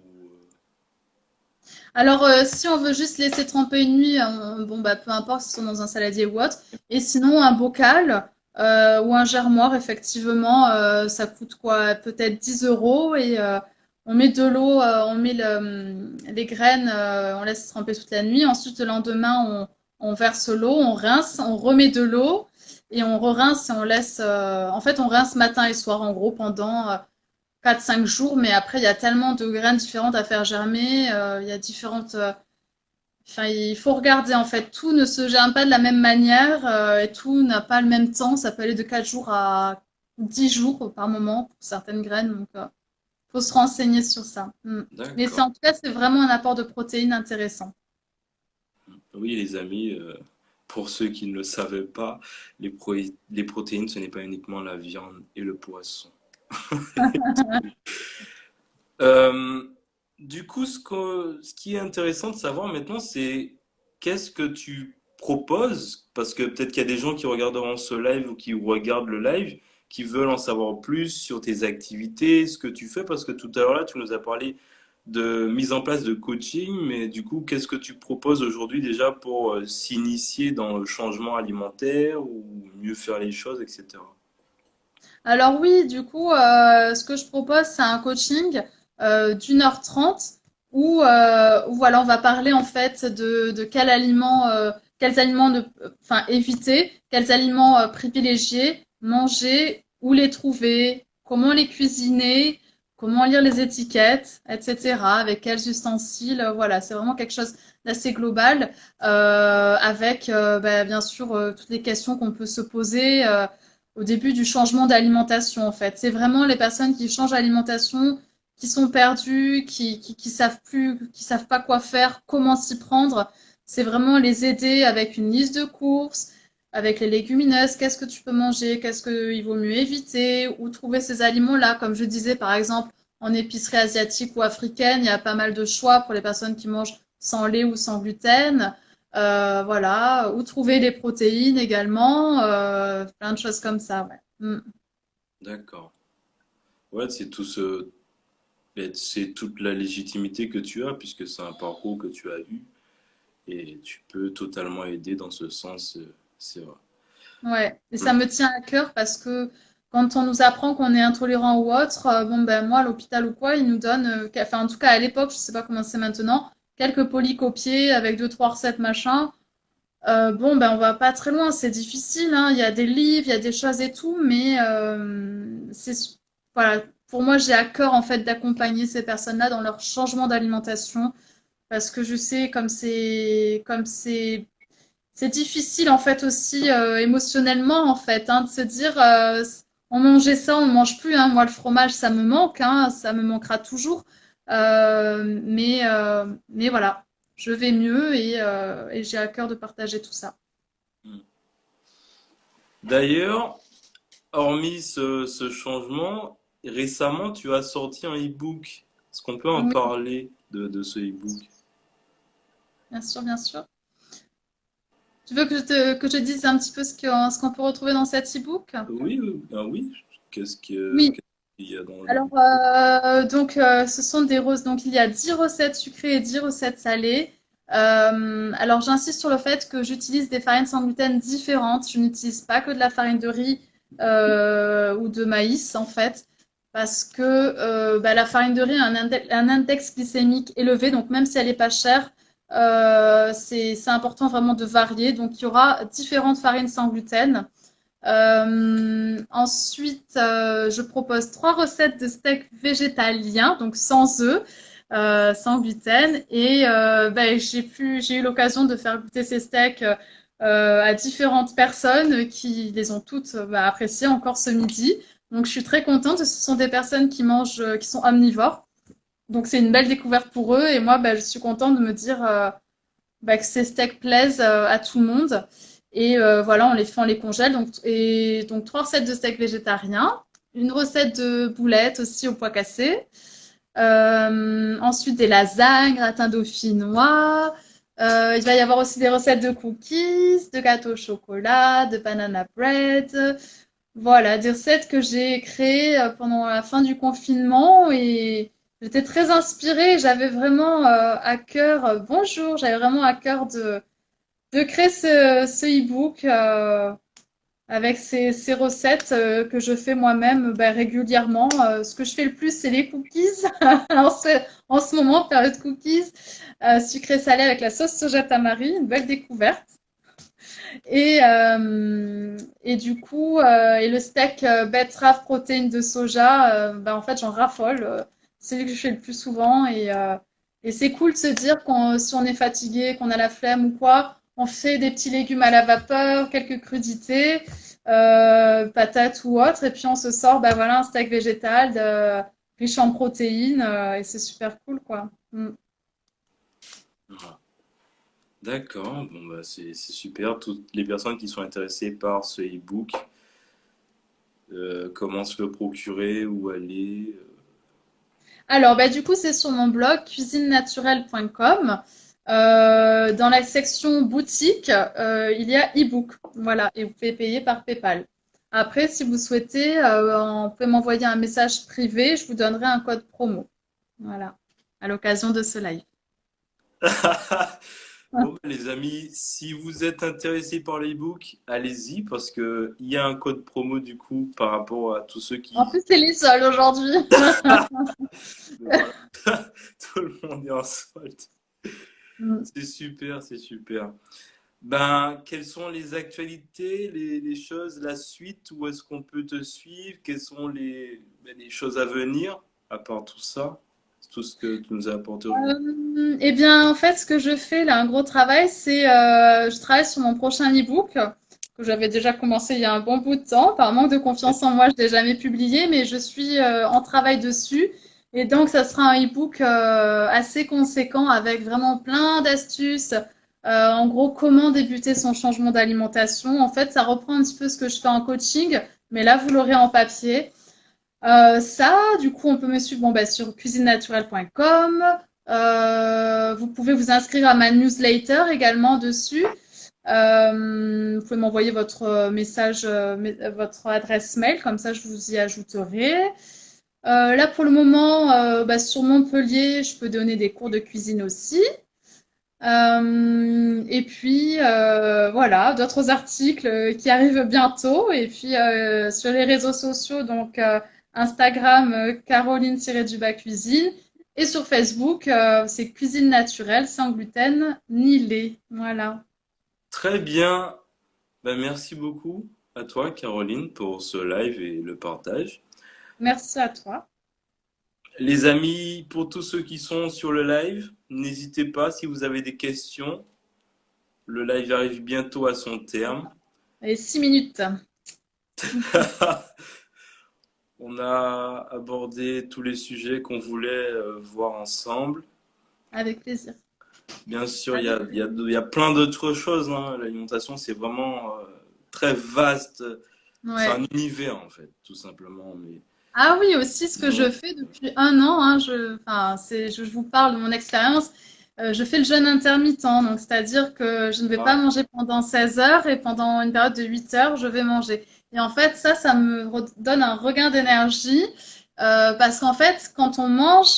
Alors, si on veut juste laisser tremper une nuit, bon, bah, peu importe si ce sont dans un saladier ou autre. Et sinon, un bocal ou un germoire, effectivement, ça coûte quoi? Peut-être 10 euros. Et on met de l'eau, on met les graines, on laisse tremper toute la nuit. Ensuite, le lendemain, on verse l'eau, on rince, on remet de l'eau et on re-rince et on laisse. En fait, on rince matin et soir, en gros, pendant 4-5 jours, mais après, il y a tellement de graines différentes à faire germer, il y a différentes... Enfin, il faut regarder, en fait, tout ne se germe pas de la même manière et tout n'a pas le même temps. Ça peut aller de 4 jours à 10 jours par moment pour certaines graines, donc faut se renseigner sur ça. Mm. Mais D'accord. en tout cas, c'est vraiment un apport de protéines intéressant. Oui, les amis, pour ceux qui ne le savaient pas, les protéines, ce n'est pas uniquement la viande et le poisson. Euh, du coup, ce qui est intéressant de savoir maintenant, c'est qu'est-ce que tu proposes, parce que peut-être qu'il y a des gens qui regarderont ce live ou qui regardent le live, qui veulent en savoir plus sur tes activités, ce que tu fais, parce que tout à l'heure là, tu nous as parlé de mise en place de coaching, mais du coup, qu'est-ce que tu proposes aujourd'hui déjà pour s'initier dans le changement alimentaire ou mieux faire les choses, etc. Alors oui, du coup, ce que je propose, c'est un coaching d'1 heure 30 où voilà, on va parler en fait de quels aliments enfin, éviter, quels aliments privilégier, manger, où les trouver, comment les cuisiner, comment lire les étiquettes, etc. Avec quels ustensiles. Voilà, c'est vraiment quelque chose d'assez global avec bah, bien sûr toutes les questions qu'on peut se poser. Au début du changement d'alimentation, en fait. C'est vraiment les personnes qui changent d'alimentation, qui sont perdues, qui savent plus, qui savent pas quoi faire, comment s'y prendre. C'est vraiment les aider avec une liste de courses, avec les légumineuses, qu'est-ce que tu peux manger, qu'est-ce qu'il vaut mieux éviter, où trouver ces aliments-là. Comme je disais, par exemple, en épicerie asiatique ou africaine, il y a pas mal de choix pour les personnes qui mangent sans lait ou sans gluten. Voilà, où trouver les protéines également, plein de choses comme ça, ouais. Mm. D'accord. Ouais, c'est toute la légitimité que tu as, puisque c'est un parcours que tu as eu, et tu peux totalement aider dans ce sens, c'est vrai. Ouais, et ça Mm. me tient à cœur parce que quand on nous apprend qu'on est intolérant ou autre, bon ben moi à l'hôpital ou quoi, ils nous donnent, enfin en tout cas à l'époque, je sais pas comment c'est maintenant, quelques polycopiés avec deux trois recettes machin. Bon ben on va pas très loin, c'est difficile, hein. Il y a des livres, il y a des choses et tout, mais voilà, pour moi j'ai à cœur en fait d'accompagner ces personnes-là dans leur changement d'alimentation parce que je sais c'est difficile en fait aussi émotionnellement en fait hein, de se dire on mangeait ça, on ne mange plus. Hein. Moi le fromage ça me manque, hein, ça me manquera toujours. Mais voilà, je vais mieux et j'ai à cœur de partager tout ça. Mm. D'ailleurs, hormis ce changement, récemment, tu as sorti un e-book. Est-ce qu'on peut en Oui, parler de ce e-book? bien sûr, bien sûr. Tu veux que je te dise un petit peu ce qu'on peut retrouver dans cet e-book? Oui, oui, ah oui. Oui. Qu'est-ce qu'il y a dans le... Alors, donc, ce sont des roses. Donc, il y a 10 recettes sucrées et 10 recettes salées. Alors, j'insiste sur le fait que j'utilise des farines sans gluten différentes. Je n'utilise pas que de la farine de riz ou de maïs, en fait, parce que bah, la farine de riz a un index glycémique élevé. Donc, même si elle n'est pas chère, c'est important vraiment de varier. Donc, il y aura différentes farines sans gluten. Ensuite, je propose 3 recettes de steak végétalien, donc sans œufs, sans gluten. Et ben, j'ai eu l'occasion de faire goûter ces steaks à différentes personnes qui les ont toutes bah, appréciés encore ce midi. Donc, je suis très contente. Ce sont des personnes qui mangent, qui sont omnivores. Donc, c'est une belle découverte pour eux. Et moi, bah, je suis contente de me dire bah, que ces steaks plaisent à tout le monde. Et voilà, on les fait, on les congèle. Donc 3 recettes de steak végétarien, une recette de boulettes aussi au pois cassé. Ensuite, des lasagnes, gratin dauphinois. Il va y avoir aussi des recettes de cookies, de gâteaux au chocolat, de banana bread. Voilà, des recettes que j'ai créées pendant la fin du confinement et j'étais très inspirée. J'avais vraiment à cœur, bonjour, j'avais vraiment à cœur de créer ce e-book avec ces recettes que je fais moi-même ben, régulièrement. Ce que je fais le plus, c'est les cookies. En ce moment, période cookies, sucré salé avec la sauce soja tamari, une belle découverte. Et du coup, et le steak betterave protéines de soja, ben, en fait, j'en raffole. C'est celui que je fais le plus souvent. Et c'est cool de se dire qu'on, si on est fatigué, qu'on a la flemme ou quoi, on fait des petits légumes à la vapeur, quelques crudités, patates ou autres, et puis on se sort, ben voilà, un steak végétal riche en protéines, et c'est super cool, quoi. Mm. Voilà. D'accord, bon bah c'est super. Toutes les personnes qui sont intéressées par ce e-book, comment se le procurer, où aller. Alors, bah, du coup, c'est sur mon blog cuisinenaturelle.com. Dans la section boutique, il y a e-book. Voilà, et vous pouvez payer par PayPal. Après, si vous souhaitez, vous pouvez m'envoyer un message privé, je vous donnerai un code promo. Voilà, à l'occasion de ce live. Bon, bah, les amis, si vous êtes intéressés par l'e-book, allez-y parce que il y a un code promo du coup par rapport à tous ceux En qui. plus, c'est les seuls aujourd'hui. Voilà. Tout le monde est en solde. Mm. C'est super, c'est super. Ben, quelles sont les actualités, les choses, la suite, où est-ce qu'on peut te suivre? Quelles sont les choses à venir, à part tout ça, tout ce que tu nous as apporté aujourd'hui? Eh bien, en fait, ce que je fais là, un gros travail, c'est je travaille sur mon prochain e-book que j'avais déjà commencé il y a un bon bout de temps. Par manque de confiance en moi, je l'ai jamais publié, mais je suis en travail dessus. Et donc, ça sera un e-book assez conséquent avec vraiment plein d'astuces. En gros, comment débuter son changement d'alimentation. En fait, ça reprend un petit peu ce que je fais en coaching, mais là, vous l'aurez en papier. Du coup, on peut me suivre bon, bah, sur cuisinenaturelle.com. Vous pouvez vous inscrire à ma newsletter également dessus. Vous pouvez m'envoyer votre message, votre adresse mail, comme ça je vous y ajouterai. Là, pour le moment, bah, sur Montpellier, je peux donner des cours de cuisine aussi. Et puis, voilà, d'autres articles qui arrivent bientôt. Et puis, sur les réseaux sociaux, donc Instagram, Caroline-du-bas cuisine. Et sur Facebook, c'est cuisine naturelle, sans gluten ni lait. Voilà. Très bien. Ben, merci beaucoup à toi, Caroline, pour ce live et le partage. Merci à toi. Les amis, pour tous ceux qui sont sur le live, n'hésitez pas si vous avez des questions. Le live arrive bientôt à son terme. Allez, 6 minutes. On a abordé tous les sujets qu'on voulait voir ensemble. Avec plaisir. Bien sûr, Avec plaisir. il y a plein d'autres choses, hein. L'alimentation, c'est vraiment très vaste. C'est Ouais. un univers, en fait, tout simplement. Mais Ah oui, aussi ce que je disons, fais depuis un an, hein, je vous parle de mon expérience. Je fais le jeûne intermittent, donc c'est-à-dire que je ne vais pas voilà. manger pendant 16 heures et pendant une période de 8 heures, je vais manger. Et en fait, ça me donne un regain d'énergie parce qu'en fait, quand on mange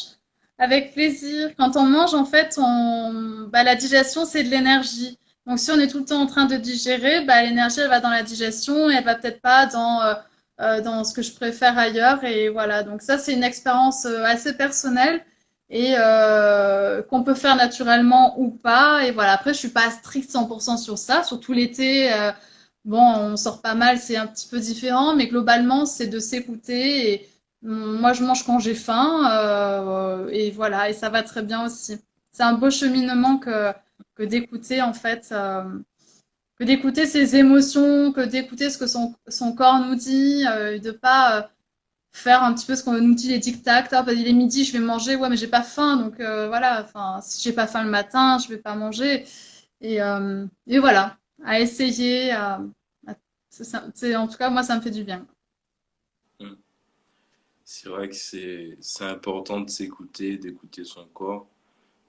avec plaisir, quand on mange, en fait, bah, la digestion, c'est de l'énergie. Donc si on est tout le temps en train de digérer, bah, l'énergie, elle va dans la digestion et elle va peut-être pas dans ce que je préfère ailleurs. Et voilà, donc ça, c'est une expérience assez personnelle et qu'on peut faire naturellement ou pas. Et voilà, après, je suis pas strict 100% sur ça, surtout l'été. Bon, on sort pas mal, c'est un petit peu différent, mais globalement, c'est de s'écouter. Et moi, je mange quand j'ai faim, et voilà, et ça va très bien aussi. C'est un beau cheminement que d'écouter en fait. Que d'écouter ses émotions, que d'écouter ce que son corps nous dit, de pas faire un petit peu ce qu'on nous dit les dictats. Ah, bah, il est midi, je vais manger, ouais, mais j'ai pas faim, donc voilà. Enfin, si j'ai pas faim le matin, je vais pas manger. Et voilà, à essayer. En tout cas, moi, ça me fait du bien. Mm. C'est vrai que c'est important de s'écouter, d'écouter son corps,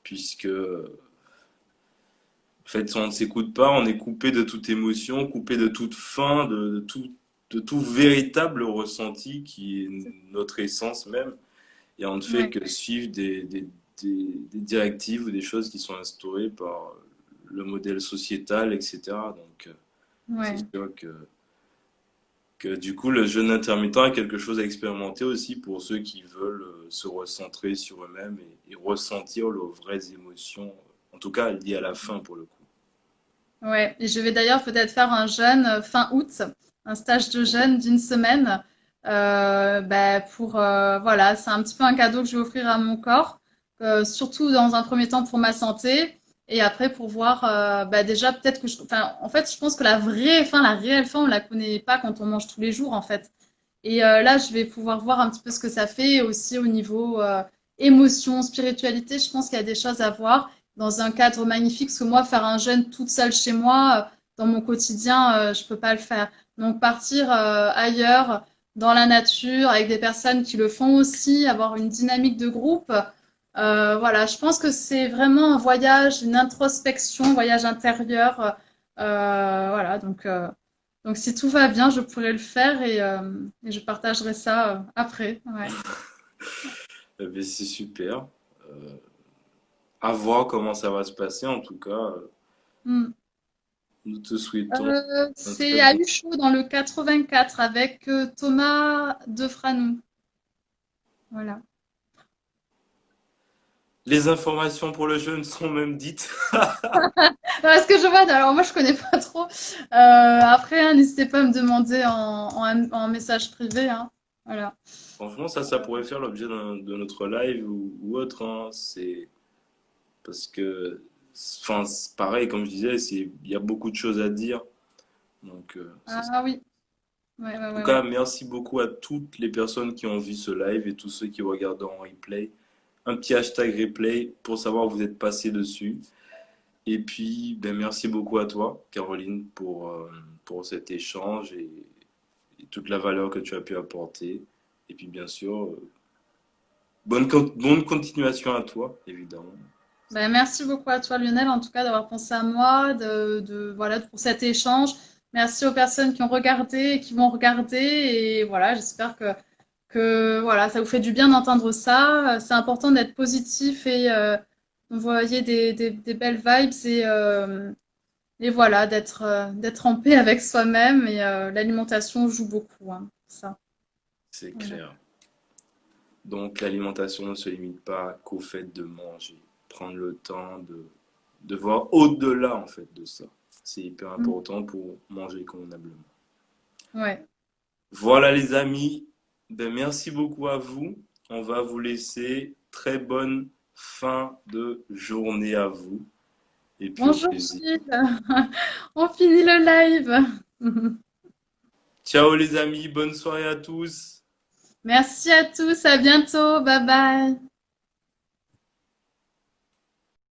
puisque en fait, si on ne s'écoute pas, on est coupé de toute émotion, coupé de toute faim, de tout véritable ressenti qui est notre essence même. Et on ne fait Ouais, que suivre des directives ou des choses qui sont instaurées par le modèle sociétal, etc. Donc, c'est ouais. sûr que du coup, le jeûne intermittent est quelque chose à expérimenter aussi pour ceux qui veulent se recentrer sur eux-mêmes et ressentir leurs vraies émotions, en tout cas liées à la faim pour le coup. Ouais, et je vais d'ailleurs peut-être faire un jeûne fin août, un stage de jeûne d'une semaine, bah, pour voilà, c'est un petit peu un cadeau que je vais offrir à mon corps, surtout dans un premier temps pour ma santé, et après pour voir, bah, déjà peut-être que enfin, en fait, je pense que la vraie faim, la réelle faim, on la connaît pas quand on mange tous les jours en fait. Et là, je vais pouvoir voir un petit peu ce que ça fait aussi au niveau émotion, spiritualité. Je pense qu'il y a des choses à voir dans un cadre magnifique. Parce que moi, faire un jeûne toute seule chez moi, dans mon quotidien, je peux pas le faire. Donc partir ailleurs, dans la nature, avec des personnes qui le font aussi, avoir une dynamique de groupe. Voilà, je pense que c'est vraiment un voyage, une introspection, un voyage intérieur. Voilà, donc si tout va bien, je pourrais le faire et je partagerai ça après. Ouais. Eh ben, c'est super. Euh, à voir comment ça va se passer. En tout cas, Hmm. nous te souhaitons un très C'est à bon. Huchot dans le 84 avec Thomas Defranou. Voilà. Les informations pour le jeûne sont même dites. Parce que je vois, alors moi je connais pas trop. Après, hein, n'hésitez pas à me demander en message privé. Hein. Voilà. Franchement, ça pourrait faire l'objet de notre live ou autre, hein. C'est parce que, enfin, c'est pareil, comme je disais, il y a beaucoup de choses à dire. Donc, Ah oui, ouais, ouais, en tout ouais, cas, ouais. merci beaucoup à toutes les personnes qui ont vu ce live et tous ceux qui regardent en replay. Un petit hashtag replay pour savoir où vous êtes passé dessus. Et puis, ben, merci beaucoup à toi, Caroline, pour cet échange et toute la valeur que tu as pu apporter. Et puis, bien sûr, bonne continuation à toi, évidemment. Ben, merci beaucoup à toi, Lionel, en tout cas, d'avoir pensé à moi, voilà, pour cet échange. Merci aux personnes qui ont regardé et qui vont regarder. Et voilà, j'espère que voilà, ça vous fait du bien d'entendre ça. C'est important d'être positif et d'envoyer des belles vibes et voilà, d'être en paix avec soi-même. Et l'alimentation joue beaucoup, hein, ça. C'est Voilà. clair. Donc, l'alimentation ne se limite pas qu'au fait de manger. Prendre le temps de voir au-delà, en fait, de ça. C'est hyper Mm. important pour manger convenablement. Ouais. Voilà, les amis. Ben, merci beaucoup à vous. On va vous laisser. Très bonne fin de journée à vous. Et puis au Bonjour, plaisir. Gilles. On finit le live. Ciao les amis, bonne soirée à tous. Merci à tous, à bientôt, bye bye.